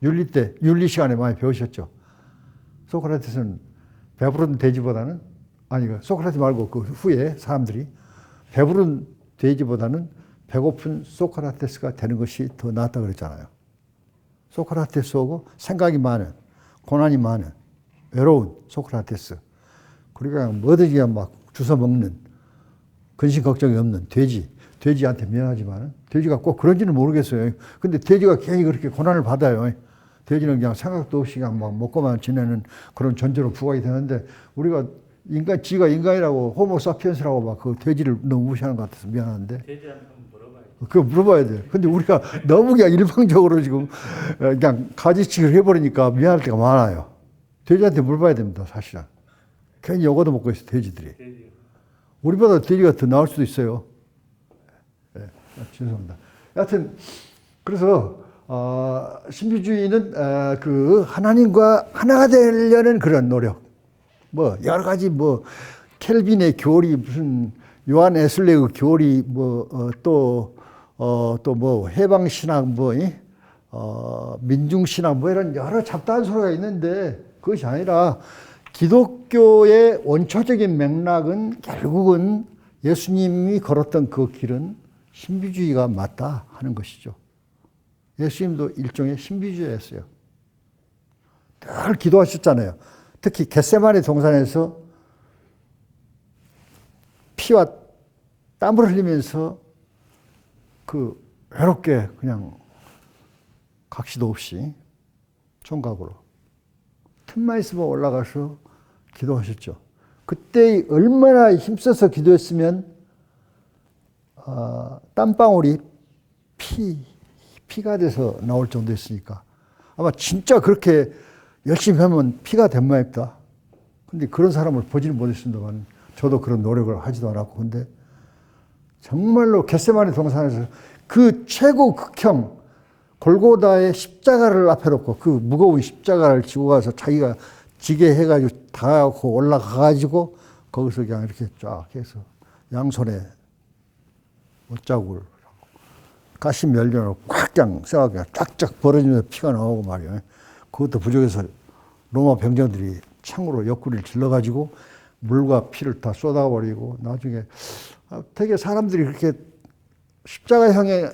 윤리 시간에 많이 배우셨죠? 소크라테스는 배부른 돼지보다는, 아니, 소크라테스 말고 그 후에 사람들이 배부른 돼지보다는 배고픈 소크라테스가 되는 것이 더 낫다 그랬잖아요. 소크라테스하고 생각이 많은, 고난이 많은, 외로운 소크라테스. 그리고 그냥 뭐든지 그냥 막 주워 먹는, 근심 걱정이 없는 돼지한테 미안하지만 돼지가 꼭 그런지는 모르겠어요. 근데 돼지가 괜히 그렇게 고난을 받아요. 돼지는 그냥 생각도 없이 그냥 막 먹고만 지내는 그런 존재로 부각이 되는데, 우리가 지가 인간이라고 호모사피엔스라고 막 그 돼지를 너무 무시하는 것 같아서 미안한데. 돼지한테 한번 물어봐야지. 그거 물어봐야 돼. 근데 우리가 너무 그냥 일방적으로 지금 그냥 가지치기를 해버리니까 미안할 때가 많아요. 돼지한테 물어봐야 됩니다, 사실은. 괜히 요거도 먹고 있어, 돼지들이. 돼지. 우리보다 돼지가 더 나을 수도 있어요. 네, 죄송합니다. 여하튼, 그래서, 신비주의는, 그, 하나님과 하나가 되려는 그런 노력. 뭐, 여러 가지 뭐, 켈빈의 교리, 무슨, 요한 에슬레의 교리, 뭐, 또 뭐, 해방신학, 뭐, 민중신학, 뭐, 이런 여러 잡다한 소리가 있는데, 그것이 아니라, 기독교의 원초적인 맥락은 결국은 예수님이 걸었던 그 길은 신비주의가 맞다 하는 것이죠. 예수님도 일종의 신비주의였어요. 늘 기도하셨잖아요. 특히 겟세마네 동산에서 피와 땀을 흘리면서 그 외롭게 그냥 각시도 없이 총각으로 틈만 있으면 올라가서 기도하셨죠. 그때 얼마나 힘써서 기도했으면 땀방울이 피가 돼서 나올 정도였으니까 아마 진짜 그렇게 열심히 하면 피가 된 모양입니다. 근데 그런 사람을 보지는 못했습니다만 저도 그런 노력을 하지도 않았고, 근데 정말로 겟세마네 동산에서 그 최고 극형 골고다의 십자가를 앞에 놓고 그 무거운 십자가를 지고 가서 자기가 지게 해가지고 다 올라가가지고 거기서 그냥 이렇게 쫙 해서 양손에 옷자국을 가시 면류로 꽉 그냥 쎄하게 쫙쫙 벌어지면서 피가 나오고 말이야. 그것도 부족해서 로마 병정들이 창으로 옆구리를 질러가지고 물과 피를 다 쏟아버리고 나중에 되게 사람들이 그렇게 십자가 향해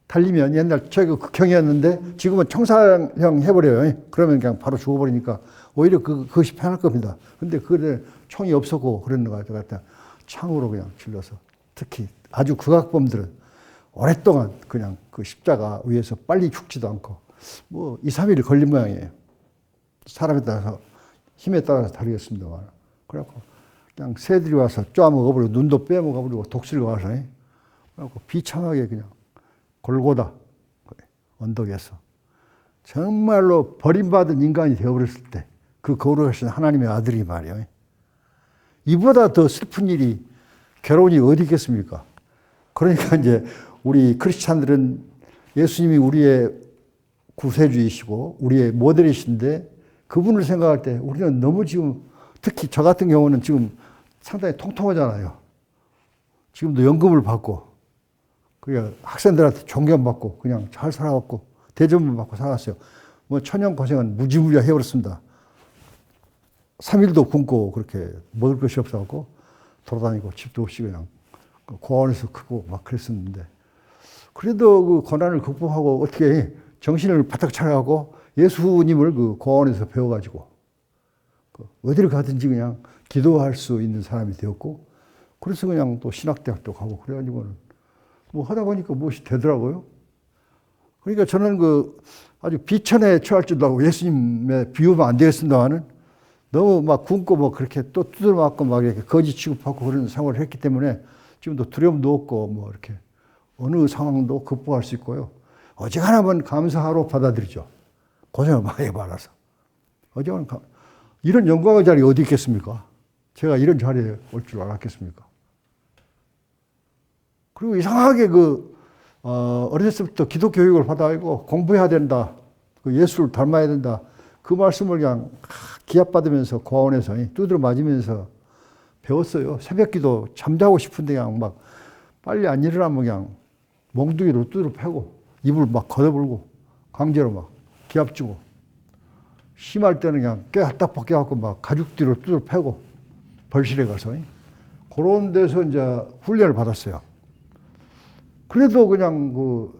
달리면 옛날 최고 극형이었는데 지금은 청사형 해버려요. 그러면 그냥 바로 죽어버리니까 오히려 그것이 편할 겁니다. 근데 그때 총이 없었고 그런 것 같아. 창으로 그냥 질러서. 특히 아주 극악범들은 오랫동안 그냥 그 십자가 위에서 빨리 죽지도 않고 뭐 2, 3일 걸린 모양이에요. 사람에 따라서 힘에 따라서 다르겠습니다만. 그래갖고 그냥 새들이 와서 쪼아먹어버리고 눈도 빼먹어버리고 독수리가 와서 그래갖고 비참하게 그냥 골고다 언덕에서 정말로 버림받은 인간이 되어버렸을 때 그 거룩하신 하나님의 아들이 말이에요. 이보다 더 슬픈 일이 괴로운 일이 어디 있겠습니까? 그러니까 이제 우리 크리스찬들은 예수님이 우리의 구세주이시고 우리의 모델이신데 그분을 생각할 때 우리는 너무 지금 특히 저 같은 경우는 지금 상당히 통통하잖아요. 지금도 연금을 받고 그러니까 학생들한테 존경받고 그냥 잘 살아왔고 대접을 받고 살았어요. 뭐 천연 고생은 무지무지하게 해버렸습니다. 3일도 굶고 그렇게 먹을 것이 없어갖고 돌아다니고 집도 없이 그냥 고아원에서 크고 막 그랬었는데 그래도 그 고난을 극복하고 어떻게 정신을 바짝 차려가고 예수님을 그 고아원에서 배워가지고 어디를 가든지 그냥 기도할 수 있는 사람이 되었고 그래서 그냥 또 신학대학도 가고 그래가지고는 뭐 하다 보니까 무엇이 되더라고요. 그러니까 저는 그 아주 비천에 처할 줄도 알고 예수님의 비유면 안 되겠습니다만은 너무 막 굶고 뭐 그렇게 또 두드려 맞고 막 이렇게 거지 취급하고 그런 생활을 했기 때문에 지금도 두려움도 없고 뭐 이렇게 어느 상황도 극복할 수 있고요. 어지간하면 감사하러 받아들이죠. 고생을 많이 받아서. 어지간하면 이런 영광의 자리 어디 있겠습니까? 제가 이런 자리에 올 줄 알았겠습니까? 그리고 이상하게 어렸을 때부터 기독 교육을 받아가지고 공부해야 된다. 그 예수를 닮아야 된다. 그 말씀을 그냥 기합받으면서 고아원에서 두드려 맞으면서 배웠어요. 새벽 기도 잠자고 싶은데 그냥 막 빨리 안 일어나면 그냥 몽둥이로 두드려 패고 입을 막 걷어불고 강제로 막 기합 주고 심할 때는 그냥 딱 벗겨갖고 막 가죽 뒤로 두드려 패고 벌실에 가서 그런 데서 이제 훈련을 받았어요. 그래도 그냥 뭐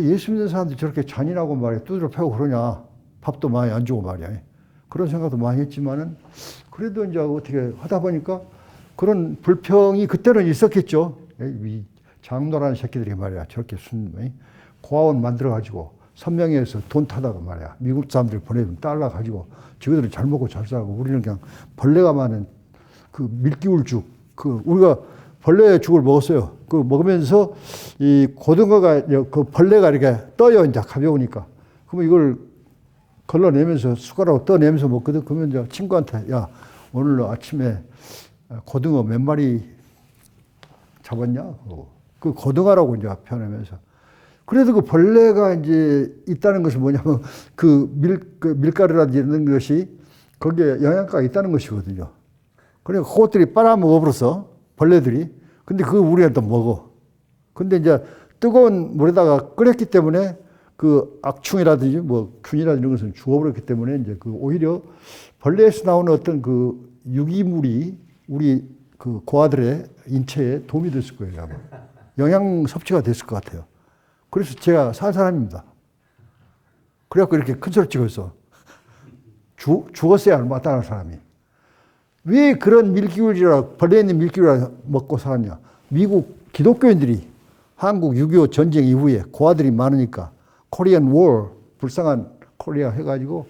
예수 믿는 사람들이 저렇게 잔인하고 말이야 두드려 패고 그러냐. 밥도 많이 안 주고 말이야. 그런 생각도 많이 했지만은 그래도 이제 어떻게 하다 보니까 그런 불평이 그때는 있었겠죠. 이 장로라는 새끼들이 말이야 저렇게 고아원 만들어가지고 선명회에서 돈 타다가 말이야 미국 사람들 보내주면 달러 가지고 지그들은 잘 먹고 잘 살고 우리는 그냥 벌레가 많은 그 밀기울죽 우리가 벌레 죽을 먹었어요. 그 먹으면서 이 고등어가 그 벌레가 이렇게 떠요 이제 가벼우니까 그러면 이걸 걸러내면서 숟가락으로 떠내면서 먹거든. 그러면 이제 친구한테 야 오늘 아침에 고등어 몇 마리 잡았냐? 그 고등어라고 이제 표현하면서 그래도 그 벌레가 이제 있다는 것은 뭐냐면 그 밀가루라든지 이런 것이 거기에 영양가가 있다는 것이거든요. 그러니까 그것들이 빨아먹어버렸어 벌레들이. 근데 그거 우리가 또 먹어. 근데 이제 뜨거운 물에다가 끓였기 때문에 그 악충이라든지 뭐 균이라든지 이런 것은 죽어버렸기 때문에 이제 그 오히려 벌레에서 나오는 어떤 그 유기물이 우리 그 고아들의 인체에 도움이 됐을 거예요. 아마. 영양 섭취가 됐을 것 같아요. 그래서 제가 산 사람입니다. 그래갖고 이렇게 큰 소리 찍었어. 죽었어야 마땅한 사람이. 왜 그런 벌레 있는 밀기울이라 먹고 살았냐. 미국 기독교인들이 한국 6.25 전쟁 이후에 고아들이 많으니까 코리안 워, 불쌍한 코리아 해가지고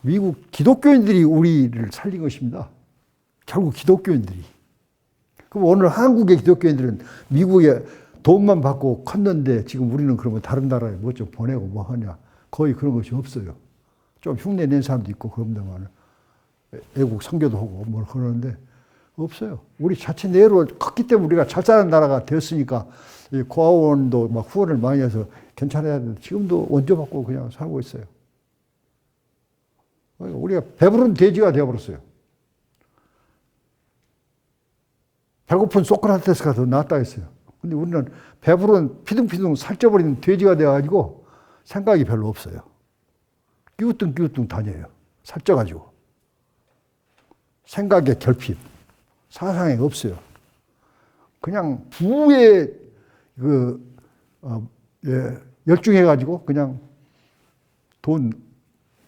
미국 기독교인들이 우리를 살린 것입니다. 결국 기독교인들이. 그럼 오늘 한국의 기독교인들은 미국에 돈만 받고 컸는데 지금 우리는 그러면 다른 나라에 뭐 좀 보내고 뭐 하냐. 거의 그런 것이 없어요. 좀 흉내 낸 사람도 있고 그런데만 애국 선교도 하고 뭘 그러는데 없어요. 우리 자체 내로 컸기 때문에 우리가 잘 사는 나라가 되었으니까 고아원도 막 후원을 많이 해서 괜찮아야 되는데 지금도 원조받고 그냥 살고 있어요. 우리가 배부른 돼지가 되어버렸어요. 배고픈 소크라테스가 더 낫다 했어요. 근데 우리는 배부른 피둥피둥 살쪄버리는 돼지가 되어가지고 생각이 별로 없어요. 끼우뚱끼우뚱 다녀요. 살쪄가지고. 생각의 결핍, 사상이 없어요. 그냥 부에 열중해가지고 그냥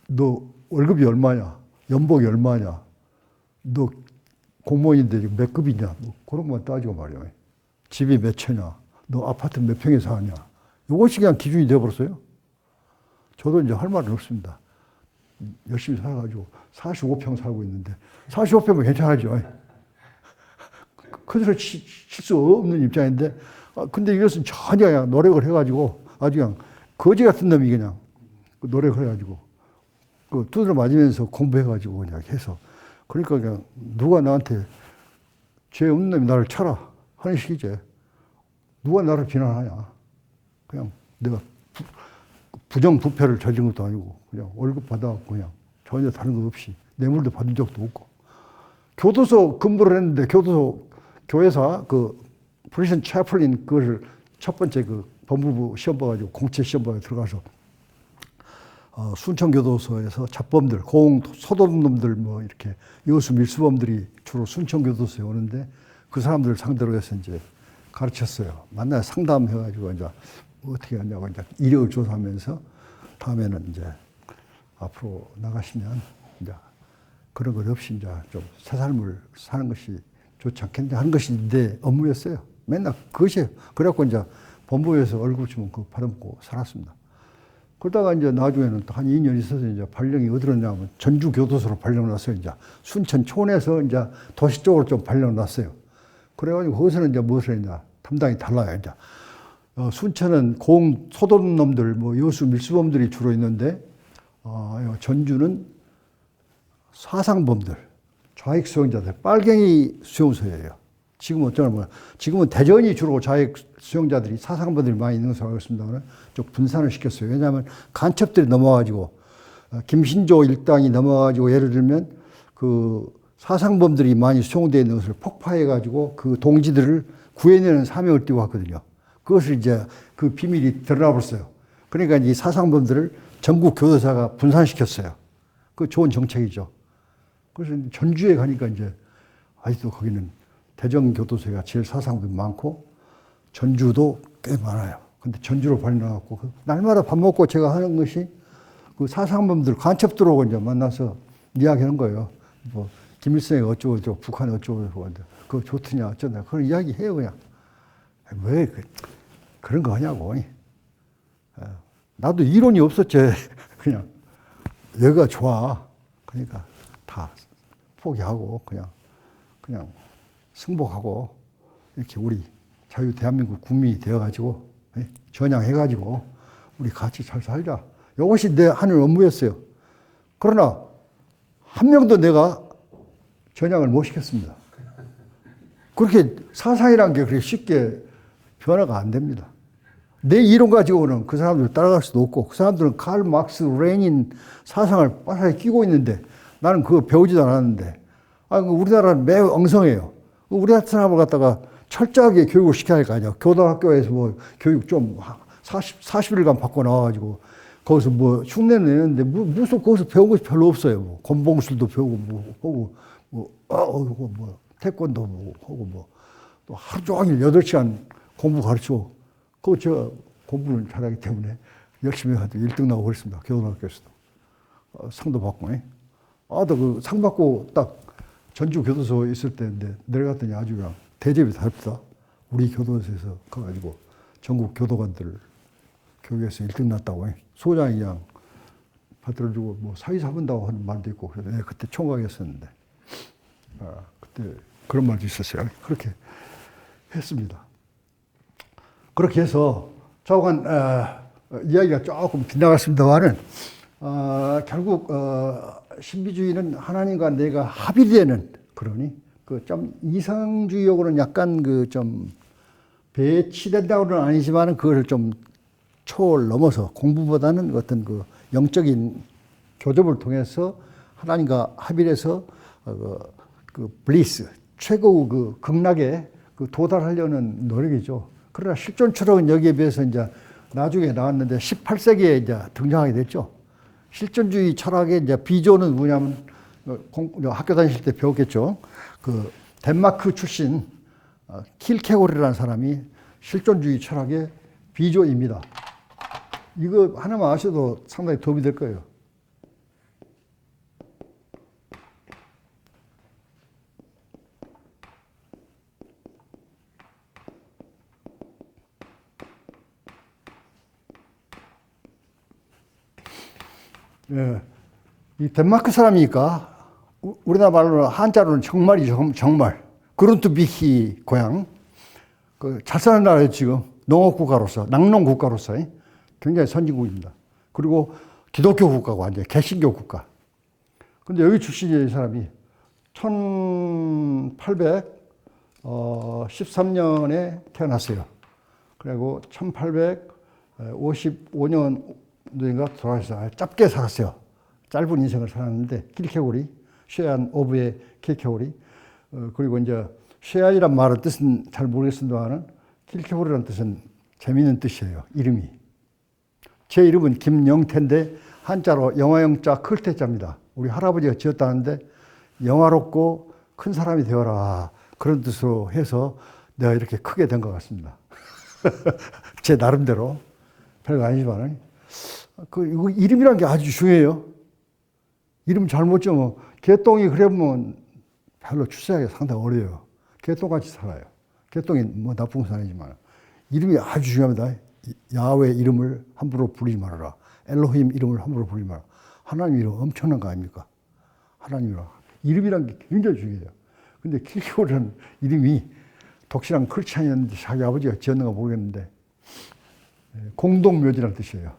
너 월급이 얼마냐, 연봉이 얼마냐, 너 공무원인데 몇 급이냐, 뭐 그런 것만 따지고 말이야. 집이 몇 채냐, 너 아파트 몇 평에 사냐. 이것이 그냥 기준이 되어버렸어요. 저도 이제 할 말은 없습니다. 열심히 살아가지고 45평 살고 있는데 45평은 괜찮아죠. 큰 소리 칠 수 없는 입장인데 근데 이것은 전혀 그냥 노력을 해가지고 아주 그냥 거지 같은 놈이 그냥 노력을 해가지고 그 두드려 맞으면서 공부해가지고 그냥 해서 그러니까 그냥 누가 나한테 죄 없는 놈이 나를 쳐라 하는 식이지. 누가 나를 비난하냐. 그냥 내가 부정부패를 저지른 것도 아니고 그냥 월급 받아갖고 그냥 전혀 다른 거 없이 뇌물도 받은 적도 없고 교도소 근무를 했는데 교회사 그 프리즌 채플린 그걸 첫 번째 그 법무부 시험 봐가지고 공채 시험 봐서 들어가서 순천교도소에서 잡범들, 소도둑놈들 뭐 이렇게 여수 밀수범들이 주로 순천교도소에 오는데 그 사람들을 상대로 해서 이제 가르쳤어요. 만나서 상담해가지고 이제 어떻게 하냐고 이제 이력을 조사하면서 다음에는 이제 앞으로 나가시면 이제 그런 것 없이 이제 좀 새 삶을 사는 것이 좋지 않겠냐 하는 것이 내 업무였어요. 맨날 그것이에요. 그래갖고 이제 본부에서 얼굴 주면 그거 받아먹고 살았습니다. 그러다가 이제 나중에는 또 한 2년 있어서 이제 발령이 어디로 나면 전주교도소로 발령을 났어요. 이제 순천촌에서 이제 도시 쪽으로 좀 발령을 났어요. 그래가지고 거기서는 이제 무엇을 했냐. 담당이 달라요. 이제 순천은 소도둑놈들, 뭐 여수 밀수범들이 주로 있는데 전주는 사상범들, 좌익 수용자들, 빨갱이 수용소예요. 지금은 어쩌나 뭐야. 지금은 대전이 주로 자익 수용자들이 사상범들이 많이 있는 것으로 알고 있습니다만 좀 분산을 시켰어요. 왜냐하면 간첩들이 넘어와가지고 김신조 일당이 넘어와가지고 예를 들면 그 사상범들이 많이 수용되어 있는 것을 폭파해가지고 그 동지들을 구해내는 사명을 띠고 왔거든요. 그것을 이제 그 비밀이 드러나 버렸어요. 그러니까 이 사상범들을 전국 교도사가 분산시켰어요. 그 좋은 정책이죠. 그래서 전주에 가니까 이제 아직도 거기는 대전교도소가 제일 사상범이 많고 전주도 꽤 많아요. 근데 전주로 발이 나갖고 날마다 밥 먹고 제가 하는 것이 그 사상범들 간첩 들어오고 이제 만나서 이야기하는 거예요. 뭐 김일성이 어쩌고 북한이 어쩌고 그거 좋더냐 어쩌냐 그런 이야기 해요 그냥. 왜 그런 거 하냐고. 나도 이론이 없었지. 그냥 여기가 좋아. 그러니까 다 포기하고 그냥 승복하고 이렇게 우리 자유 대한민국 국민이 되어가지고 전향해가지고 우리 같이 잘 살자. 이것이 내 하는 업무였어요. 그러나 한 명도 내가 전향을 못 시켰습니다. 그렇게 사상이란 게 그렇게 쉽게 변화가 안 됩니다. 내 이론 가지고는 그 사람들 따라갈 수도 없고 그 사람들은 칼 막스 레닌 사상을 빠삭히 끼고 있는데 나는 그거 배우지도 않았는데 우리나라는 매우 엉성해요. 우리나라 사람을 갖다가 철저하게 교육을 시켜야 할 거 아니야. 교도학교에서 뭐 교육 좀 40일간 받고 나와가지고 거기서 뭐 흉내는 내는데 무슨 거기서 배운 것이 별로 없어요. 뭐 곤봉술도 배우고 뭐 태권도 하고 또 하루 종일 8시간 공부 가르치고 그거 제가 공부를 잘하기 때문에 열심히 해가지고 1등 나오고 그랬습니다. 교도학교에서도. 상도 받고. 그 상 받고 딱 전주 교도소에 있을 때인데 내려갔더니 아주 그냥 대접이 다릅니다. 우리 교도소에서 가가지고 전국 교도관들 교육에서 1등 났다고. 소장이 그냥 받들어주고 뭐 사위 잡은다고 하는 말도 있고 그래서 그때 총각이었었는데 그때 그런 말도 있었어요. 그렇게 했습니다. 그렇게 해서 조금 이야기가 조금 빗나갔습니다만은 결국 신비주의는 하나님과 내가 합의되는 그러니 그 좀 이상주의하고는 약간 그 좀 배치된다고는 아니지만은 그걸 좀 초월 넘어서 공부보다는 어떤 그 영적인 교접을 통해서 하나님과 합의해서 그 블리스 최고 그 극락에 그 도달하려는 노력이죠. 그러나 실존 철학은 여기에 비해서 이제 나중에 나왔는데 18세기에 이제 등장하게 됐죠. 실존주의 철학의 이제 비조는 뭐냐면 학교 다니실 때 배웠겠죠. 그 덴마크 출신 킬케고르라는 사람이 실존주의 철학의 비조입니다. 이거 하나만 아셔도 상당히 도움이 될 거예요. 예, 이 덴마크 사람이니까 우리나라 말로는 한자로는 정말이죠. 정말. 그룬트비히 고향. 잘 사는 나라예요, 지금. 농업국가로서, 낙농국가로서 굉장히 선진국입니다. 그리고 기독교 국가고 완전히 개신교 국가. 근데 여기 출신이 이 사람이 1813년에 태어났어요. 그리고 1855년도인가 돌아가셨어요. 짧게 살았어요. 짧은 인생을 살았는데, 킬케고리, 쉐안 오브의 킬케고리. 그리고 이제 쉐안이란 말의 뜻은 잘 모르겠습니다만, 킬케고리라는 뜻은 재미있는 뜻이에요. 이름이. 제 이름은 김영태인데 한자로 영화영자 클태자입니다. 우리 할아버지가 지었다는데 영화롭고 큰 사람이 되어라. 그런 뜻으로 해서 내가 이렇게 크게 된 것 같습니다. 제 나름대로. 별거 아니지만. 이거 이름이란 게 아주 중요해요. 이름 잘못 지으면 개똥이 그러면 별로 출세하기 상당히 어려워요. 개똥같이 살아요. 개똥이 뭐 나쁜 것은 아니지만. 이름이 아주 중요합니다. 야훼 이름을 함부로 부르지 말아라. 엘로힘 이름을 함부로 부르지 말아라. 하나님 이름 엄청난 거 아닙니까? 하나님 이름. 이름이란 게 굉장히 중요해요. 근데 킬케고르라는 이름이 독실한 크리스찬이었는데 자기 아버지가 지었는가 모르겠는데 공동묘지라는 뜻이에요.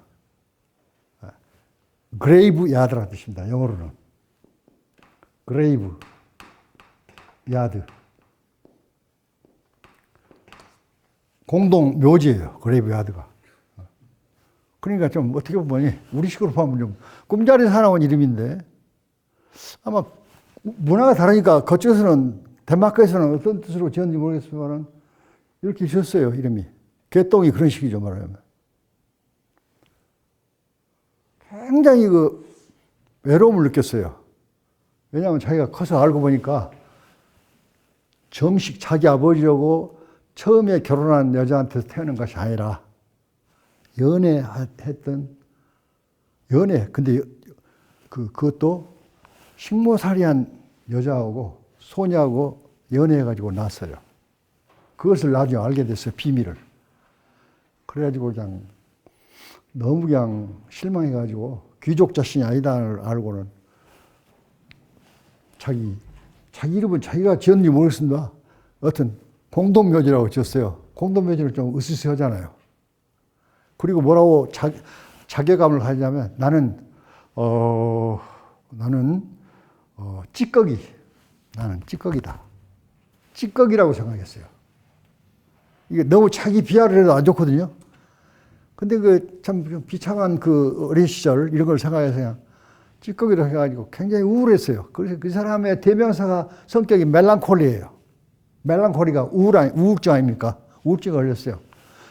그레이브 야드라는 뜻입니다. 영어로는. 그레이브 야드. 공동 묘지예요. 그레이브야드가. 그러니까 좀 어떻게 보면 우리식으로 보면 좀 꿈자리 사나운 이름인데 아마 문화가 다르니까 그쪽에서는 덴마크에서는 어떤 뜻으로 지었는지 모르겠지만 이렇게 지었어요. 이름이. 개똥이 그런 식이죠. 말하면. 굉장히 그 외로움을 느꼈어요. 왜냐하면 자기가 커서 알고 보니까 정식 자기 아버지라고 처음에 결혼한 여자한테서 태어난 것이 아니라 연애했던 연애. 근데 그것도 식모살이한 여자하고 소녀하고 연애해가지고 낳았어요. 그것을 나중에 알게 됐어요. 비밀을. 그래가지고 그냥 너무 그냥 실망해가지고 귀족 자신이 아니다를 알고는 자기 이름은 자기가 지었는지 모르겠습니다. 여튼 공동묘지라고 지었어요. 공동묘지는 좀 으스스하잖아요. 그리고 뭐라고 자괴감을 가지냐면 나는 찌꺼기. 나는 찌꺼기다. 찌꺼기라고 생각했어요. 이게 너무 자기 비하를 해도 안 좋거든요. 근데 그 참 비참한 그 어린 시절 이런 걸 생각해서 그냥 찌꺼기로 해가지고 굉장히 우울했어요. 그래서 그 사람의 대명사가 성격이 멜랑콜리예요. 멜랑콜리가 우울증 아닙니까? 우울증에 걸렸어요.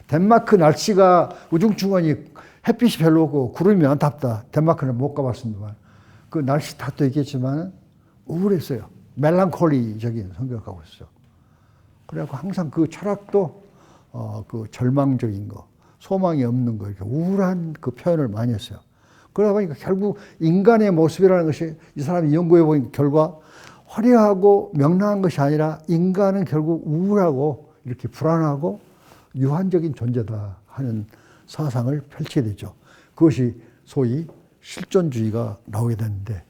덴마크 날씨가 우중충하니 햇빛이 별로 없고 구름이 많답다. 덴마크는 못 가봤습니다만 그 날씨 탓도 있겠지만 우울했어요. 멜랑콜리적인 성격을 갖고 있어요. 그래갖고 항상 그 철학도 그 절망적인 거, 소망이 없는 거, 이렇게 우울한 그 표현을 많이 했어요. 그러다 보니까 결국 인간의 모습이라는 것이 이 사람이 연구해 본 결과 화려하고 명랑한 것이 아니라 인간은 결국 우울하고 이렇게 불안하고 유한적인 존재다 하는 사상을 펼치게 되죠. 그것이 소위 실존주의가 나오게 됐는데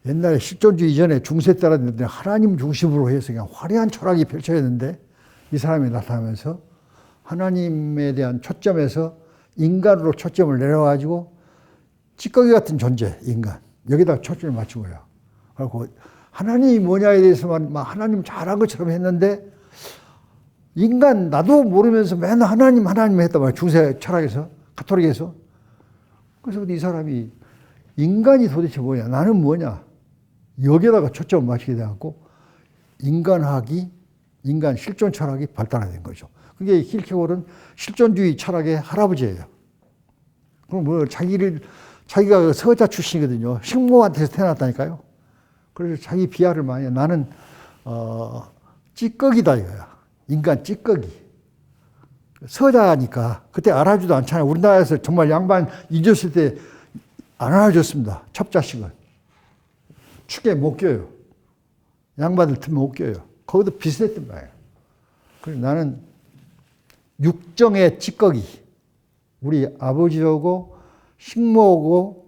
옛날에 실존주의 이전에 중세 때라든지 하나님 중심으로 해서 그냥 화려한 철학이 펼쳐야 되는데 이 사람이 나타나면서 하나님에 대한 초점에서 인간으로 초점을 내려가지고 찌꺼기 같은 존재, 인간. 여기다 초점을 맞춘 거예요. 그리고 하나님이 뭐냐에 대해서만 막 하나님 잘한 것처럼 했는데 인간 나도 모르면서 맨날 하나님 했단 말이에요. 중세 철학에서, 가톨릭에서. 그래서 이 사람이 인간이 도대체 뭐냐, 나는 뭐냐. 여기에다가 초점을 맞추게 돼갖고 인간학이, 인간 실존 철학이 발달하게 된 거죠. 그게 킬케고르는 실존주의 철학의 할아버지예요. 그럼 뭐 자기가 서자 출신이거든요. 식모한테서 태어났다니까요. 그래서 자기 비하를 많이 해요. 나는 찌꺼기다 이거야. 인간 찌꺼기. 서자니까 그때 알아주지도 않잖아요. 우리나라에서 정말 양반 잊었을 때 안 알아줬습니다. 첩자식은. 축에 못 껴요. 양반들 틈에 못 껴요. 거기도 비슷했단 말이에요. 그래서 나는 육정의 찌꺼기. 우리 아버지하고 식모하고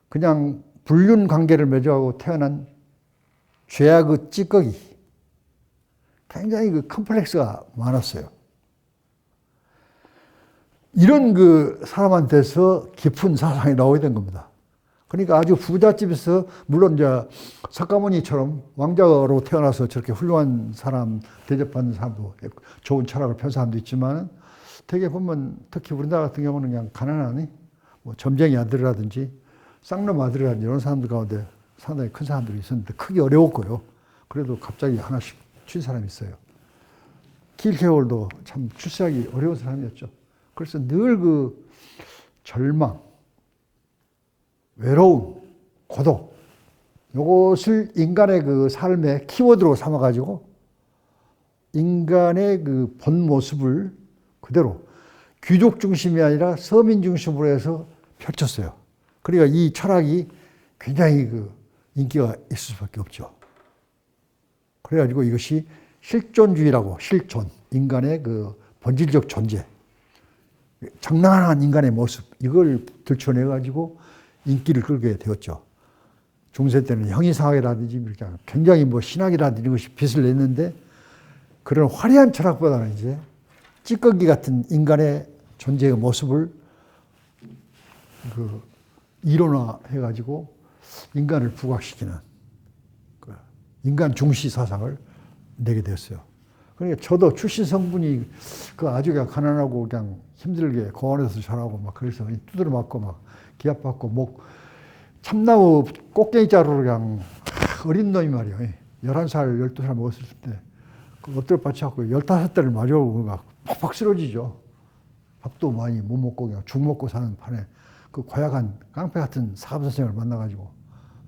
그냥 불륜 관계를 맺어가고 태어난 죄악의 찌꺼기. 굉장히 그 컴플렉스가 많았어요. 이런 그 사람한테서 깊은 사상이 나오게 된 겁니다. 그러니까 아주 부잣집에서 물론 이제 석가모니처럼 왕자로 태어나서 저렇게 훌륭한 사람 대접받는 사람도 좋은 철학을 편 사람도 있지만 되게 보면 특히 우리나라 같은 경우는 그냥 가난하니 뭐 점쟁이 아들이라든지 쌍놈 아들이라든지 이런 사람들 가운데 상당히 큰 사람들이 있었는데 크기 어려웠고요. 그래도 갑자기 하나씩 친 사람이 있어요. 킬케고르도 참 출세하기 어려운 사람이었죠. 그래서 늘 그 절망, 외로움, 고독, 이것을 인간의 그 삶의 키워드로 삼아가지고 인간의 그 본 모습을 그대로 귀족 중심이 아니라 서민 중심으로 해서 펼쳤어요. 그러니까 이 철학이 굉장히 그 인기가 있을 수밖에 없죠. 그래가지고 이것이 실존주의라고, 실존, 인간의 그 본질적 존재, 장난한 인간의 모습, 이걸 들춰내가지고 인기를 끌게 되었죠. 중세 때는 형이상학이라든지 굉장히 뭐 신학이라든지 이런 것이 빛을 냈는데 그런 화려한 철학보다는 이제 찌꺼기 같은 인간의 존재의 모습을 그 이론화해가지고 인간을 부각시키는 그 인간 중시 사상을 내게 되었어요. 그러니까 저도 출신 성분이 그 아주 그냥 가난하고 그냥 힘들게 고원에서 자라고 막 그래서 두드려 맞고 막 기합 받고 목 참나무 꽃게이 자루로 그냥 어린 놈이 말이야. 11살, 12살 먹었을 때 그 엎드려 받쳐갖고 15대를 마주하고 막 팍팍 쓰러지죠. 밥도 많이 못 먹고 그냥 죽 먹고 사는 판에 그 고약한 깡패 같은 사감 선생을 만나가지고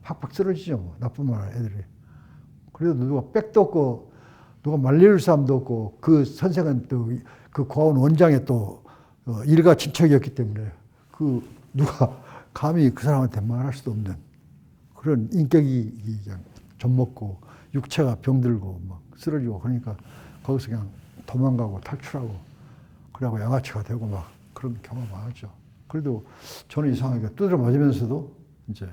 팍팍 쓰러지죠. 뭐. 나쁜 말 애들이. 그래도 누가 백도 없고 누가 말릴 사람도 없고 그 선생은 또 그 고아원 원장의 또 일가 친척이었기 때문에 그 누가 감히 그 사람한테 말할 수도 없는 그런 인격이 그냥 젖먹고 육체가 병들고 막 쓰러지고 그러니까 거기서 그냥 도망가고 탈출하고 그러고 양아치가 되고 막 그런 경험 많았죠. 그래도 저는 이상하게 두드려 맞으면서도 이제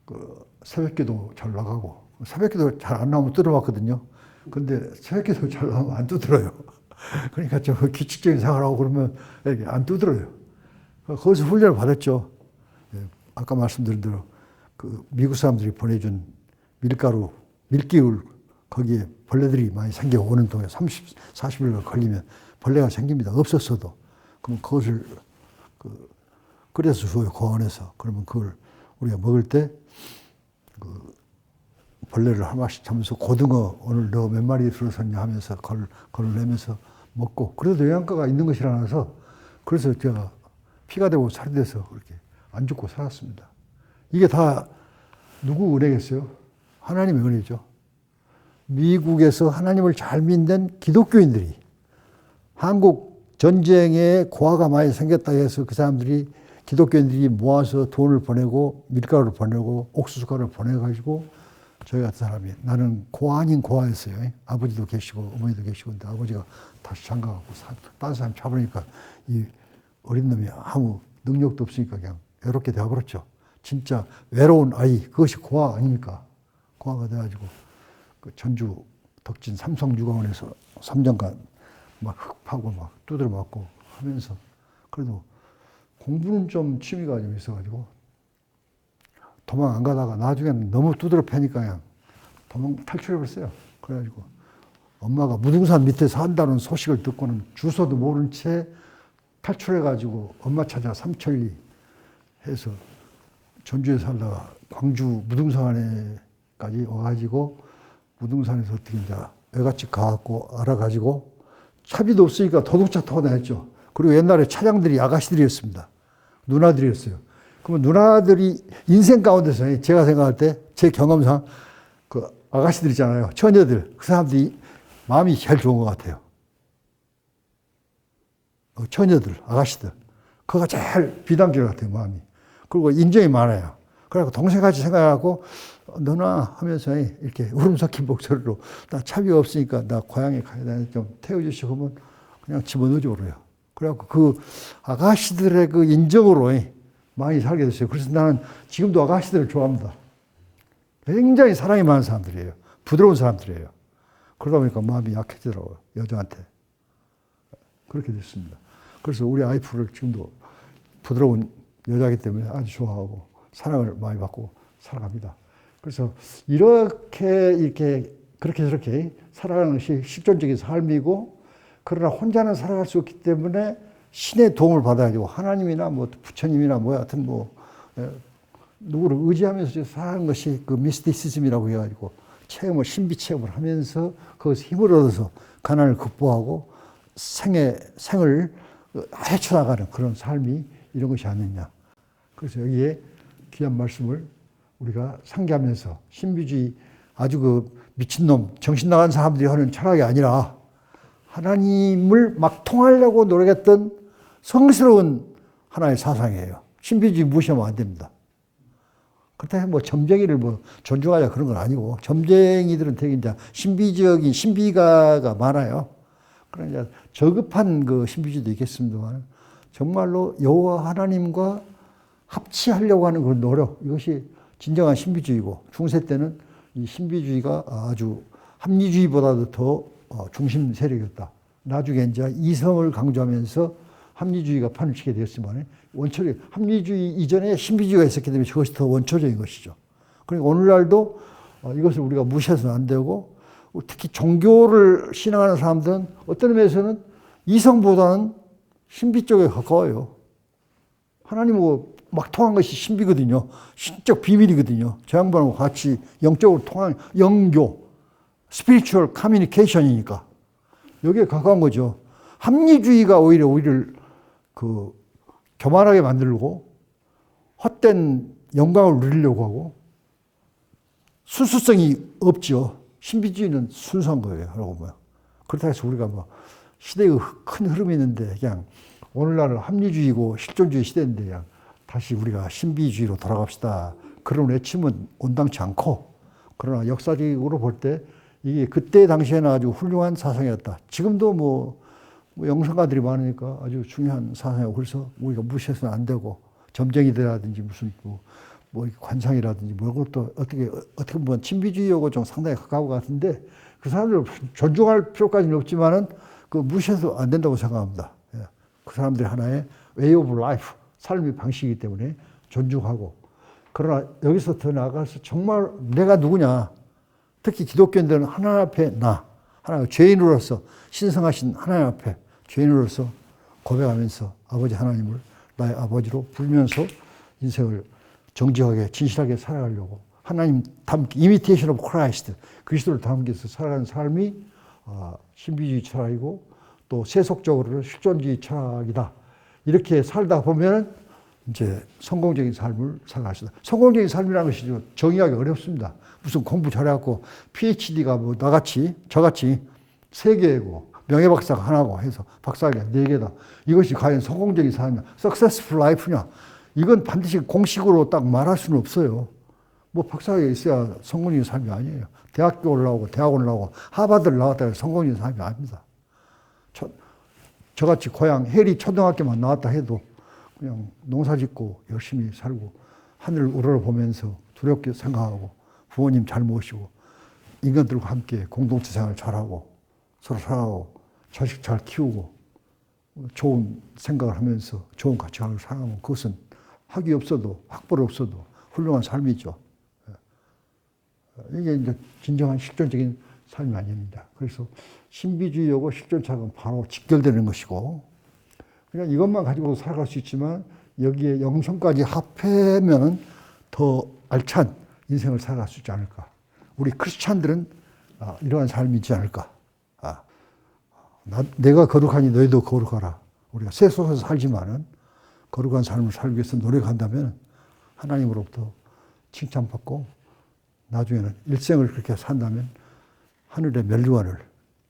그 새벽기도 잘 나가고 새벽기도 잘 안 나오면 두드려 맞거든요. 근데 새벽기도 잘 나오면 안 두드려요. 그러니까 저 규칙적인 생활하고 그러면 이렇게 안 두드려요. 거기서 훈련을 받았죠. 아까 말씀드린 대로 그 미국 사람들이 보내준 밀가루, 밀기울 거기에 벌레들이 많이 생겨 오는 동안 30, 40일 걸리면 벌레가 생깁니다. 없었어도. 그럼 그것을 끓여서 줘요. 고원에서. 그러면 그걸 우리가 먹을 때 그 벌레를 한 마씩 잡으면서 고등어 오늘 너 몇 마리 들어섰냐 하면서 그걸 내면서 먹고 그래도 영양가가 있는 것이라서 그래서 제가 피가 되고 살이 돼서 그렇게 안 죽고 살았습니다. 이게 다 누구 은혜겠어요? 하나님의 은혜죠. 미국에서 하나님을 잘 믿는 기독교인들이 한국 전쟁에 고아가 많이 생겼다 해서 그 사람들이 기독교인들이 모아서 돈을 보내고 밀가루를 보내고 옥수수가루를 보내가지고 저희 같은 사람이 나는 고아 아닌 고아였어요. 아버지도 계시고 어머니도 계시고 근데 아버지가 다시 장가가고 다른 사람 잡으니까 이 어린 놈이 아무 능력도 없으니까 그냥 외롭게 되어버렸죠. 진짜 외로운 아이 그것이 고아 아닙니까? 고아가 돼가지고 그 전주 덕진 삼성유가원에서 3년간 막 흙 파고 막 두드려 맞고 하면서 그래도 공부는 좀 취미가 좀 있어가지고 도망 안 가다가 나중에는 너무 두드려 패니까 그냥 도망 탈출해버렸어요. 그래가지고 엄마가 무등산 밑에 산다는 소식을 듣고는 주소도 모른 채 탈출해가지고 엄마 찾아 삼천리 해서 전주에 살다가 광주 무등산에까지 와가지고 무등산에서 어떻게 이제 외갓집 가갖고 알아가지고 차비도 없으니까 도둑차 타고 다녔죠. 그리고 옛날에 차장들이 아가씨들이었습니다. 누나들이었어요. 그러면 누나들이 인생 가운데서 제가 생각할 때 제 경험상 그 아가씨들 있잖아요. 처녀들. 그 사람들이 마음이 제일 좋은 것 같아요. 처녀들, 아가씨들. 그거가 제일 비단결 같아요, 마음이. 그리고 인정이 많아요. 그래서 동생같이 생각하고 너나 하면서 이렇게 울음 섞인 목소리로 나 차비가 없으니까 나 고향에 가야 되는데 좀 태워주시고 하면 그냥 집어넣어줘 버려요. 그래갖고 그 아가씨들의 그 인정으로 많이 살게 됐어요. 그래서 나는 지금도 아가씨들을 좋아합니다. 굉장히 사랑이 많은 사람들이에요. 부드러운 사람들이에요. 그러다 보니까 마음이 약해지더라고요. 여자한테. 그렇게 됐습니다. 그래서 우리 와이프를 지금도 부드러운 여자이기 때문에 아주 좋아하고 사랑을 많이 받고 살아갑니다. 그래서 이렇게 그렇게 저렇게 살아가는 것이 실존적인 삶이고 그러나 혼자는 살아갈 수 없기 때문에 신의 도움을 받아야죠. 하나님이나 뭐 부처님이나 뭐 하여튼 뭐 누구를 의지하면서 살아가는 것이 그 미스티시즘이라고 해가지고 체험을 신비 체험을 하면서 거기서 힘을 얻어서 가난을 극복하고 생을 헤쳐나가는 그런 삶이 이런 것이 아니냐. 그래서 여기에 귀한 말씀을 우리가 상기하면서 신비주의 아주 그 미친놈 정신 나간 사람들이 하는 철학이 아니라 하나님을 막 통하려고 노력했던 성스러운 하나의 사상이에요. 신비주의 무시하면 안 됩니다. 그렇다고 뭐 점쟁이를 뭐 존중하자 그런 건 아니고 점쟁이들은 되게 이제 신비적인 신비가가 많아요. 그런 이제 저급한 그 신비주의도 있겠습니다만 정말로 여호와 하나님과 합치하려고 하는 그런 노력 이것이 진정한 신비주의고 중세 때는 이 신비주의가 아주 합리주의보다도 더 중심 세력이었다. 나중에 이제 이성을 강조하면서 합리주의가 판을 치게 되었지만 원초적 합리주의 이전에 신비주의가 있었기 때문에 그것이 더 원초적인 것이죠. 그러니까 오늘날도 이것을 우리가 무시해서는 안 되고 특히 종교를 신앙하는 사람들은 어떤 의미에서는 이성보다는 신비 쪽에 가까워요. 하나님하고 막 통한 것이 신비거든요. 신적 비밀이거든요. 저 양반하고 같이 영적으로 통한 영교, 스피리추얼 커뮤니케이션이니까 여기에 가까운 거죠. 합리주의가 오히려 우리를 교만하게 만들고 헛된 영광을 누리려고 하고 순수성이 없죠. 신비주의는 순수한 거예요. 그러고 뭐 그렇다 해서 우리가 뭐 시대의 큰 흐름이 있는데 그냥 오늘날은 합리주의고 실존주의 시대인데 그냥 다시 우리가 신비주의로 돌아갑시다. 그런 외침은 온당치 않고 그러나 역사적으로 볼 때 이게 그때 당시에는 아주 훌륭한 사상이었다. 지금도 뭐 영성가들이 많으니까 아주 중요한 사상이고 그래서 우리가 무시해서는 안 되고 점쟁이들이라든지 무슨 뭐 관상이라든지 뭐 그것도 어떻게 보면 신비주의하고 좀 상당히 가까운 것 같은데 그 사람들 존중할 필요까지는 없지만은 그 무시해서 안 된다고 생각합니다. 예. 그 사람들이 하나의 way of life, 삶의 방식이기 때문에 존중하고 그러나 여기서 더 나아가서 정말 내가 누구냐 특히 기독교인들은 하나님 앞에 하나님 죄인으로서 신성하신 하나님 앞에 죄인으로서 고백하면서 아버지 하나님을 나의 아버지로 부르면서 인생을 정직하게 진실하게 살아가려고 하나님 닮기 imitation of Christ 그리스도를 닮기서 살아가는 삶이 신비주의 철학이고 또 세속적으로는 실존주의 철학이다. 이렇게 살다 보면 이제 성공적인 삶을 살아갈 수 있다. 성공적인 삶이라는 것이 정의하기 어렵습니다. 무슨 공부 잘해갖고 PhD가 뭐 나같이 저같이 3개고 명예박사가 하나고 해서 박사가 4개다. 이것이 과연 성공적인 삶이냐, successful life냐? 이건 반드시 공식으로 딱 말할 수는 없어요. 뭐 박사가 있어야 성공적인 삶이 아니에요. 대학교 올라오고 대학원 올라오고 하버드를 나왔다 해서 성공적인 삶이 아닙니다. 저같이 고향 해리 초등학교만 나왔다 해도 그냥 농사 짓고 열심히 살고 하늘 우러러보면서 두렵게 생각하고 부모님 잘 모시고 인간들과 함께 공동체 생활 잘하고 서로 살아가고 자식 잘 키우고 좋은 생각을 하면서 좋은 가치관을 살아가면 그것은 학위 없어도 학벌 없어도 훌륭한 삶이죠. 이게 이제 진정한 실존적인 삶이 아닙니다. 그래서 신비주의하고 실존착은 바로 직결되는 것이고 그냥 이것만 가지고 살아갈 수 있지만 여기에 영성까지 합하면 더 알찬 인생을 살아갈 수 있지 않을까. 우리 크리스찬들은 이러한 삶이 있지 않을까. 내가 거룩하니 너희도 거룩하라. 우리가 세속에서 살지만은 거룩한 삶을 살기 위해서 노력한다면 하나님으로부터 칭찬받고 나중에는 일생을 그렇게 산다면 하늘의 멸류관을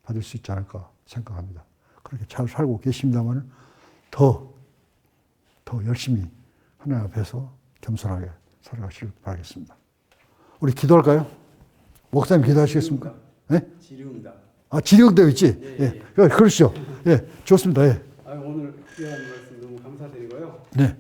받을 수 있지 않을까 생각합니다. 그렇게 잘 살고 계십니다만 더 열심히 하나님 앞에서 겸손하게 살아가시길 바라겠습니다. 우리 기도할까요? 목사님 기도하시겠습니까? 네? 질의응답. 질의응답 있지? 예. 그러시죠. 예, 좋습니다. 예. 오늘 귀한 말씀 너무 감사드리고요. 네.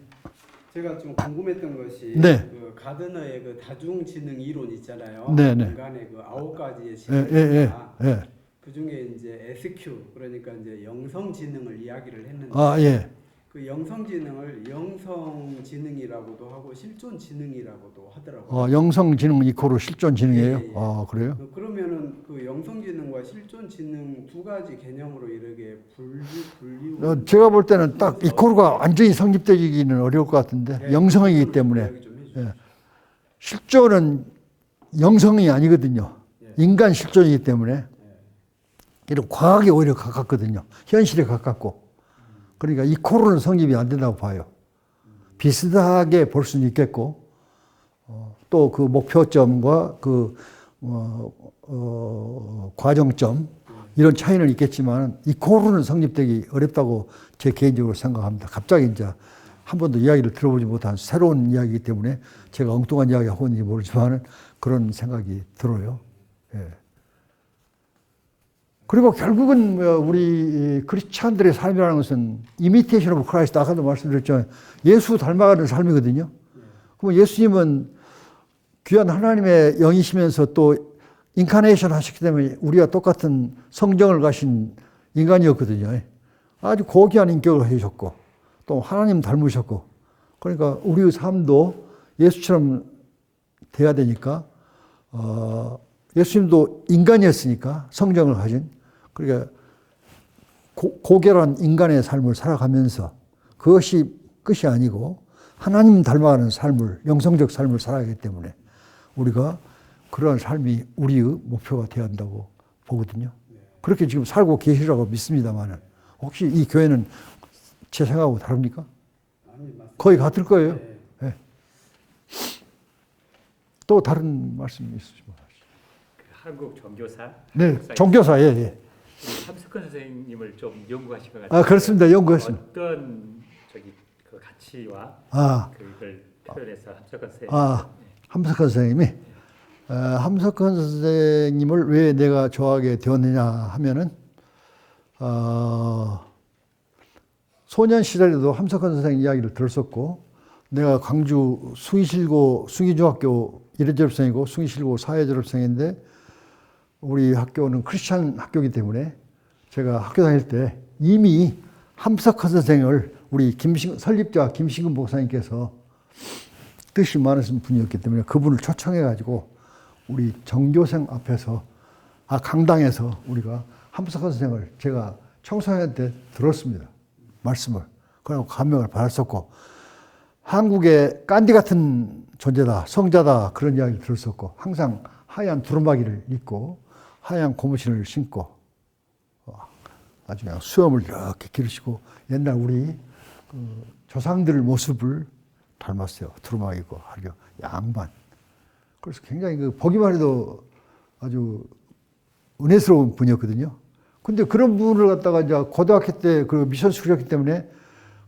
제가 좀 궁금했던 것이 네. 그 가드너의 그 다중지능 이론 있잖아요. 네, 네. 인간의 그 9가지의 예, 지능이나 예. 그 중에 이제 SQ 그러니까 이제 영성지능을 이야기를 했는데 예. 그 영성지능을 영성지능이라고도 하고 실존지능이라고도 하더라고요. 영성지능 이코로 실존지능이에요? 예. 그래요? 그러면은 그 영성지능과 실존지능 두 가지 개념으로 이렇게 분류 제가 볼 때는 딱 이코르가 완전히 성립되기는 어려울 것 같은데 네, 영성이기 때문에 실존은 영성이 아니거든요. 인간 실존이기 때문에 이런 과학에 오히려 가깝거든요. 현실에 가깝고 그러니까 이코르는 성립이 안 된다고 봐요. 비슷하게 볼 수는 있겠고 또 그 목표점과 그 과정점 이런 차이는 있겠지만 이코르는 성립되기 어렵다고 제 개인적으로 생각합니다. 갑자기 이제 한 번도 이야기를 들어보지 못한 새로운 이야기이기 때문에 제가 엉뚱한 이야기 하고 있는지 모르지만 그런 생각이 들어요. 예. 그리고 결국은 우리 크리스찬들의 삶이라는 것은 이미테이션 오브 크라이스트 아까도 말씀드렸잖아요. 예수 닮아가는 삶이거든요. 그럼 예수님은 귀한 하나님의 영이시면서 또 인카네이션 하셨기 때문에 우리와 똑같은 성정을 가신 인간이었거든요. 아주 고귀한 인격을 가지셨고 또 하나님 닮으셨고 그러니까 우리의 삶도 예수처럼 돼야 되니까 예수님도 인간이었으니까 성정을 가진 그러니까 고결한 인간의 삶을 살아가면서 그것이 끝이 아니고 하나님 닮아가는 삶을 영성적 삶을 살아가기 때문에 우리가 그런 삶이 우리의 목표가 되어야 한다고 보거든요. 그렇게 지금 살고 계시라고 믿습니다만은 혹시 이 교회는 제 생각하고 다릅니까? 거의 같을 거예요. 네. 네. 또 다른 말씀 있으시면 하시죠. 한국 종교사. 네, 종교사, 예, 예. 함석헌 선생님을 좀 연구하신 것 같아요. 아, 그렇습니다. 연구했습니다. 어떤 그 가치와 그걸 표현해서 함석헌 선생님. 함석헌 선생님이 함석헌 선생님을 왜 내가 좋아하게 되었느냐 하면은 소년 시절에도 함석헌 선생 이야기를 들었었고 내가 광주 숭이실고 숭이중학교 1회 졸업생이고 숭이실고 4회 졸업생인데 우리 학교는 크리스찬 학교이기 때문에 제가 학교 다닐 때 이미 함석헌 선생을 우리 설립자 김신근 목사님께서 뜻이 많으신 분이었기 때문에 그분을 초청해가지고 우리 전교생 앞에서 강당에서 우리가 함석헌 선생을 제가 청소년 때 들었습니다. 말씀을. 그리고 감명을 받았었고 한국의 깐디 같은 존재다, 성자다 그런 이야기를 들었었고 항상 하얀 두루마기를 입고 하얀 고무신을 신고 아주 그냥 수염을 이렇게 기르시고 옛날 우리 조상들 모습을 닮았어요. 두루마기 입고 하루 양반. 그래서 굉장히 보기만 해도 아주 은혜스러운 분이었거든요. 근데 그런 분을 갖다가 이제 고등학교 때 그 미션 수료했기 때문에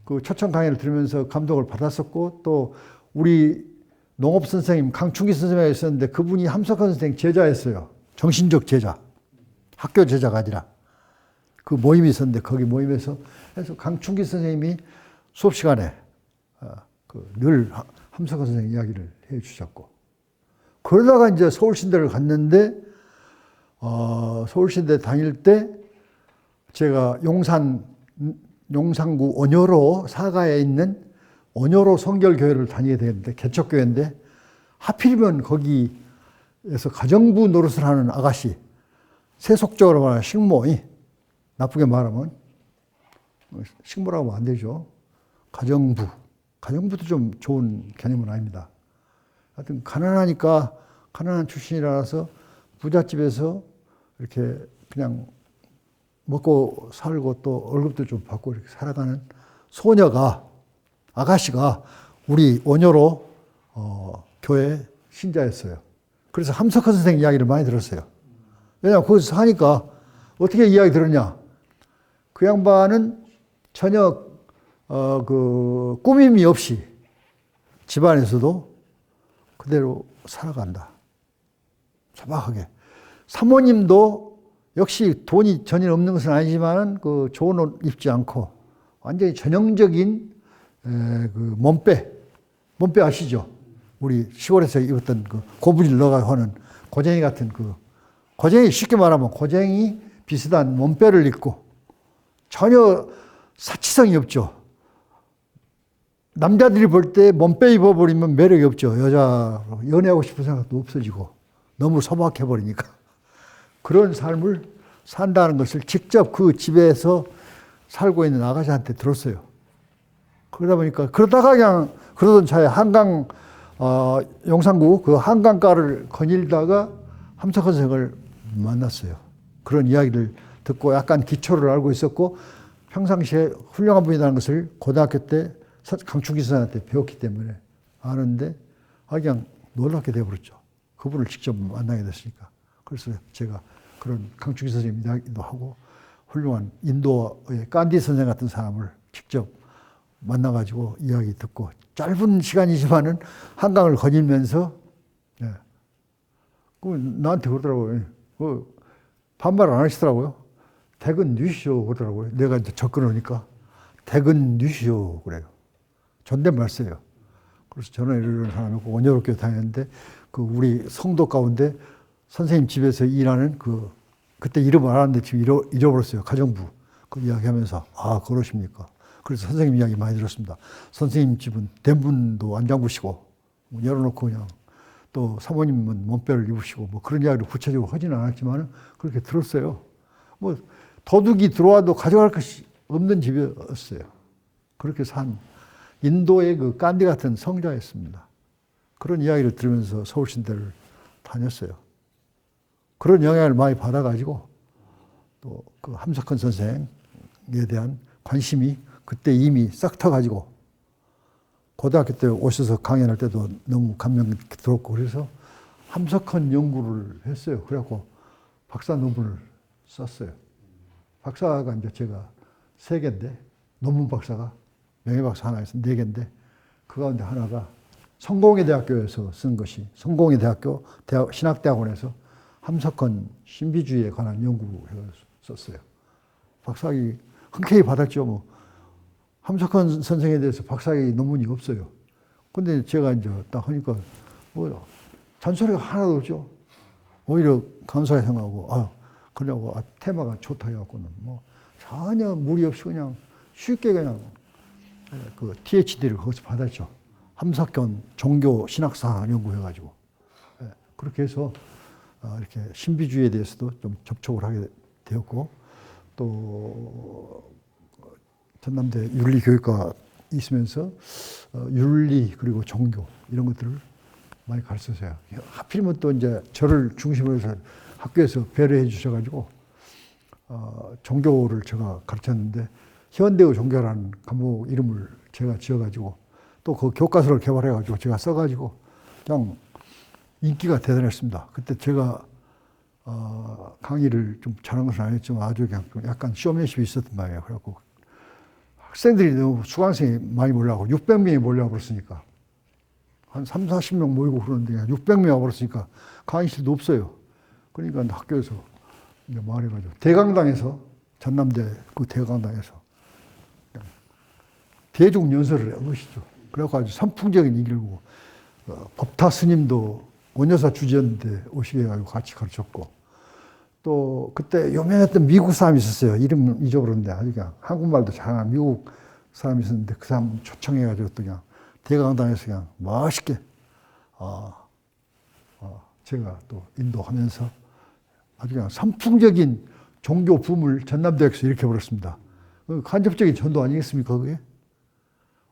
그 초청 강의를 들으면서 감동을 받았었고 또 우리 농업 선생님 강충기 선생님이 있었는데 그분이 함석헌 선생 제자였어요. 정신적 제자. 학교 제자가 아니라 그 모임이 있었는데 거기 모임에서 해서 강충기 선생님이 수업 시간에 늘 함석헌 선생 이야기를 해 주셨고 그러다가 이제 서울신대를 갔는데 서울신대 다닐 때 제가 용산구 온효로 사가에 있는 온효로 성결교회를 다니게 되는데 개척교회인데 하필이면 거기에서 가정부 노릇을 하는 아가씨 세속적으로 말하는 식모이 나쁘게 말하면 식모라고 하면 안 되죠. 가정부도 좀 좋은 개념은 아닙니다. 하여튼 가난하니까 가난한 출신이라서 부잣집에서 이렇게 그냥 먹고 살고 또 월급도 좀 받고 이렇게 살아가는 아가씨가 우리 원효로 교회 신자였어요. 그래서 함석헌 선생 이야기를 많이 들었어요. 왜냐하면 거기서 하니까 어떻게 이야기 들었냐. 그 양반은 전혀 꾸밈이 없이 집안에서도 그대로 살아간다. 소박하게. 사모님도 역시 돈이 전혀 없는 것은 아니지만 좋은 옷 입지 않고 완전히 전형적인 몸빼 아시죠? 우리 시골에서 입었던 고무줄 넣어가지고 하는 고쟁이 같은 고쟁이 쉽게 말하면 고쟁이 비슷한 몸빼를 입고 전혀 사치성이 없죠. 남자들이 볼 때 몸빼 입어버리면 매력이 없죠. 여자 연애하고 싶은 생각도 없어지고 너무 소박해버리니까. 그런 삶을 산다는 것을 직접 그 집에서 살고 있는 아가씨한테 들었어요. 그러다 보니까 그러다가 그냥 그러던 차에 용산구 그 한강가를 거닐다가 함석헌 선생을 만났어요. 그런 이야기를 듣고 약간 기초를 알고 있었고 평상시에 훌륭한 분이라는 것을 고등학교 때 강충기 선생한테 배웠기 때문에 아는데 그냥 놀랍게 되어버렸죠. 그분을 직접 만나게 됐으니까. 그래서 제가 그런 강충기 선생님 이야기도 하고 훌륭한 인도의 깐디 선생 같은 사람을 직접 만나가지고 이야기 듣고 짧은 시간이지만은 한강을 거닐면서 나한테 그러더라고요. 반말 안 하시더라고요. 퇴근 뉘시오 그러더라고요. 내가 이제 접근하니까 퇴근 뉘시오 그래요. 존댓말 써요. 그래서 저는 이런 사람이고 원효롭게 다녔는데 우리 성도 가운데 선생님 집에서 일하는 그때 이름을 알았는데 지금 잊어버렸어요. 가정부. 그 이야기하면서 그러십니까? 그래서 선생님 이야기 많이 들었습니다. 선생님 집은 대문도 안 잠그시고 열어놓고 그냥 또 사모님은 몸빼를 입으시고 뭐 그런 이야기를 구체적으로 하지는 않았지만 그렇게 들었어요. 뭐 도둑이 들어와도 가져갈 것이 없는 집이었어요. 그렇게 산 인도의 그 간디 같은 성자였습니다. 그런 이야기를 들으면서 서울신대를 다녔어요. 그런 영향을 많이 받아가지고 또 그 함석헌 선생에 대한 관심이 그때 이미 싹 터가지고 고등학교 때 오셔서 강연할 때도 너무 감명 깊게 들었고 그래서 함석헌 연구를 했어요. 그래갖고 박사 논문을 썼어요. 박사가 이제 제가 3개인데 논문 박사가 명예박사 하나 있어 4개인데 그 가운데 하나가 성공회 대학교에서 쓴 것이 성공회 대학교 신학대학원에서 함석헌 신비주의에 관한 연구를 썼어요. 박사학위 흔쾌히 받았죠. 뭐 함석헌 선생에 대해서 박사학위 논문이 없어요. 근데 제가 이제 딱 하니까 뭐 잔소리가 하나도 없죠. 오히려 감사히 생각하고 그러냐고 테마가 좋다 해갖고는 뭐 전혀 무리 없이 그냥 쉽게 그냥 그 THD를 거기서 받았죠. 함석헌 종교 신학사 연구해가지고 그렇게 해서 이렇게 신비주의에 대해서도 좀 접촉을 하게 되었고 또 전남대 윤리교육과 있으면서 윤리 그리고 종교 이런 것들을 많이 가르쳤어요. 하필이면 또 이제 저를 중심으로 해서 학교에서 배려해 주셔가지고 종교를 제가 가르쳤는데 현대의 종교라는 과목 이름을 제가 지어가지고 또 그 교과서를 개발해가지고 제가 써가지고 그냥 인기가 대단했습니다. 그때 제가 강의를 좀 잘한 것은 아니었지만 아주 그냥 약간 쇼맨십이 있었단 말이에요. 그래갖고 학생들이 너무 수강생이 많이 몰려가고 600명이 몰려와 버렸으니까 한 3, 40명 모이고 그러는데 600명 와버렸으니까 강의실도 없어요. 그러니까 학교에서 이제 말해가지고 대강당에서 전남대 그 대강당에서 대중 연설을 한 것이죠. 그래갖고 아주 선풍적인 인기를 보고 법타 스님도 원여사 주지였는데 오시게 해가지고 같이 가르쳤고 또 그때 유명했던 미국 사람이 있었어요. 이름 잊어버렸는데 아주 그냥 한국말도 잘하는 미국 사람이 있었는데 그 사람 초청해가지고 또 그냥 대강당에서 그냥 멋있게 제가 또 인도하면서 아주 그냥 선풍적인 종교 붐을 전남대학에서 일으켜버렸습니다. 간접적인 전도 아니겠습니까, 그게?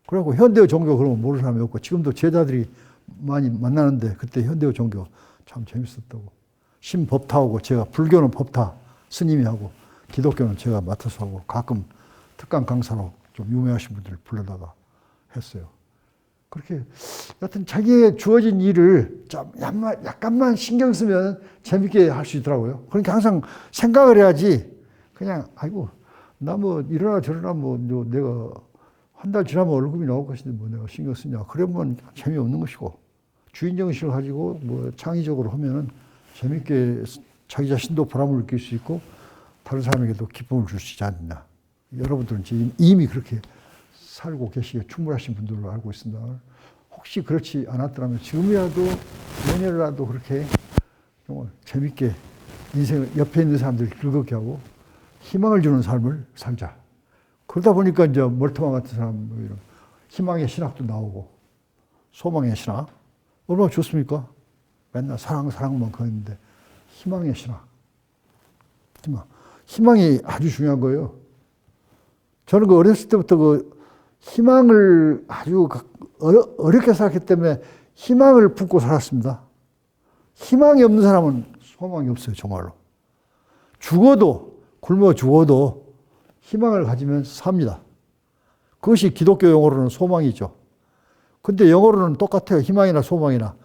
그래갖고 현대의 종교 그러면 모르는 사람이 없고 지금도 제자들이 많이 만나는데 그때 현대의 종교 참 재밌었다고. 신법타하고 제가 불교는 법타 스님이 하고 기독교는 제가 맡아서 하고 가끔 특강 강사로 좀 유명하신 분들을 불러다가 했어요. 그렇게 여튼 자기의 주어진 일을 좀 약간만 신경 쓰면 재밌게 할 수 있더라고요. 그러니까 항상 생각을 해야지 그냥 아이고 나 뭐 이러나 저러나 뭐 내가 한 달 지나면 월급이 나올 것인데 뭐 내가 신경 쓰냐. 그러면 재미없는 것이고 주인정신을 가지고 뭐 창의적으로 하면은 재밌게 자기 자신도 보람을 느낄 수 있고 다른 사람에게도 기쁨을 줄 수 있지 않나. 여러분들은 이미 그렇게 살고 계시기에 충분하신 분들로 알고 있습니다. 혹시 그렇지 않았더라면 지금이라도 내년이라도 그렇게 정말 재밌게 인생을 옆에 있는 사람들 즐겁게 하고 희망을 주는 삶을 살자. 그러다 보니까 이제 멀토만 같은 사람 희망의 신학도 나오고 소망의 신학 얼마나 좋습니까? 맨날 사랑만 그랬는데 희망의 신학. 희망이 아주 중요한 거예요. 저는 그 어렸을 때부터 그 희망을 아주 어렵게 살았기 때문에 희망을 품고 살았습니다. 희망이 없는 사람은 소망이 없어요, 정말로. 죽어도, 굶어 죽어도 희망을 가지면 삽니다. 그것이 기독교 용어로는 소망이죠. 근데 영어로는 똑같아요. 희망이나 소망이나.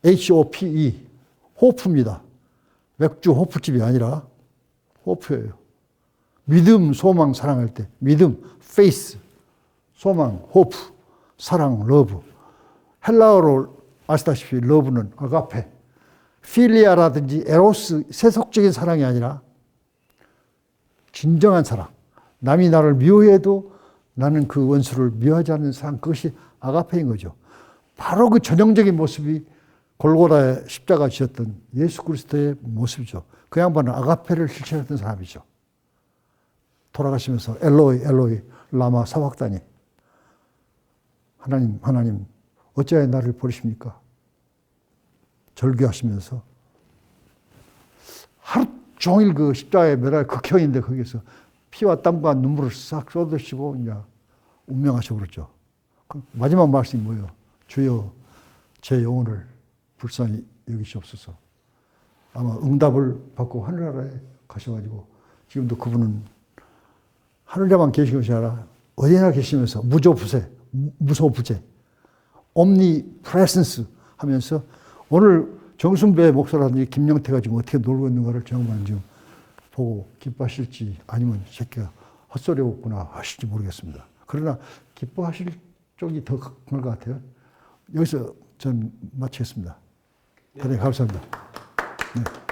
HOPE, 호프입니다. 맥주 호프집이 아니라 호프예요. 믿음, 소망, 사랑할 때. 믿음, faith. 소망, 호프, 사랑, 러브. 헬라어로 아시다시피 러브는 아가페. 필리아라든지 에로스, 세속적인 사랑이 아니라 진정한 사랑. 남이 나를 미워해도 나는 그 원수를 미워하지 않는 사랑. 그것이 아가페인 거죠. 바로 그 전형적인 모습이 골고다의 십자가 지었던 예수 그리스도의 모습이죠. 그 양반은 아가페를 실천했던 사람이죠. 돌아가시면서 엘로이 엘로이 라마 사박다니. 하나님 어찌하여 나를 버리십니까? 절규하시면서 하루 종일 그 십자가에 매달 극형인데 거기서 피와 땀과 눈물을 싹 쏟으시고 이제 운명하시고 그랬죠. 그 마지막 말씀이 뭐예요? 주여 제 영혼을 불쌍히 여기시옵소서. 아마 응답을 받고 하늘나라에 가셔가지고 지금도 그분은 하늘에만 계신 것이 아니라 어디나 계시면서 무조부재, 무소부재, 옴니 프레센스 하면서 오늘 정순배 목사라든지 김영태가 지금 어떻게 놀고 있는가를 정말 지금 보고 기뻐하실지 아니면 이 새끼가 헛소리였구나 하실지 모르겠습니다. 그러나 기뻐하실 쪽이 더 큰 것 같아요. 여기서 전 마치겠습니다. 대단히 감사합니다. 네.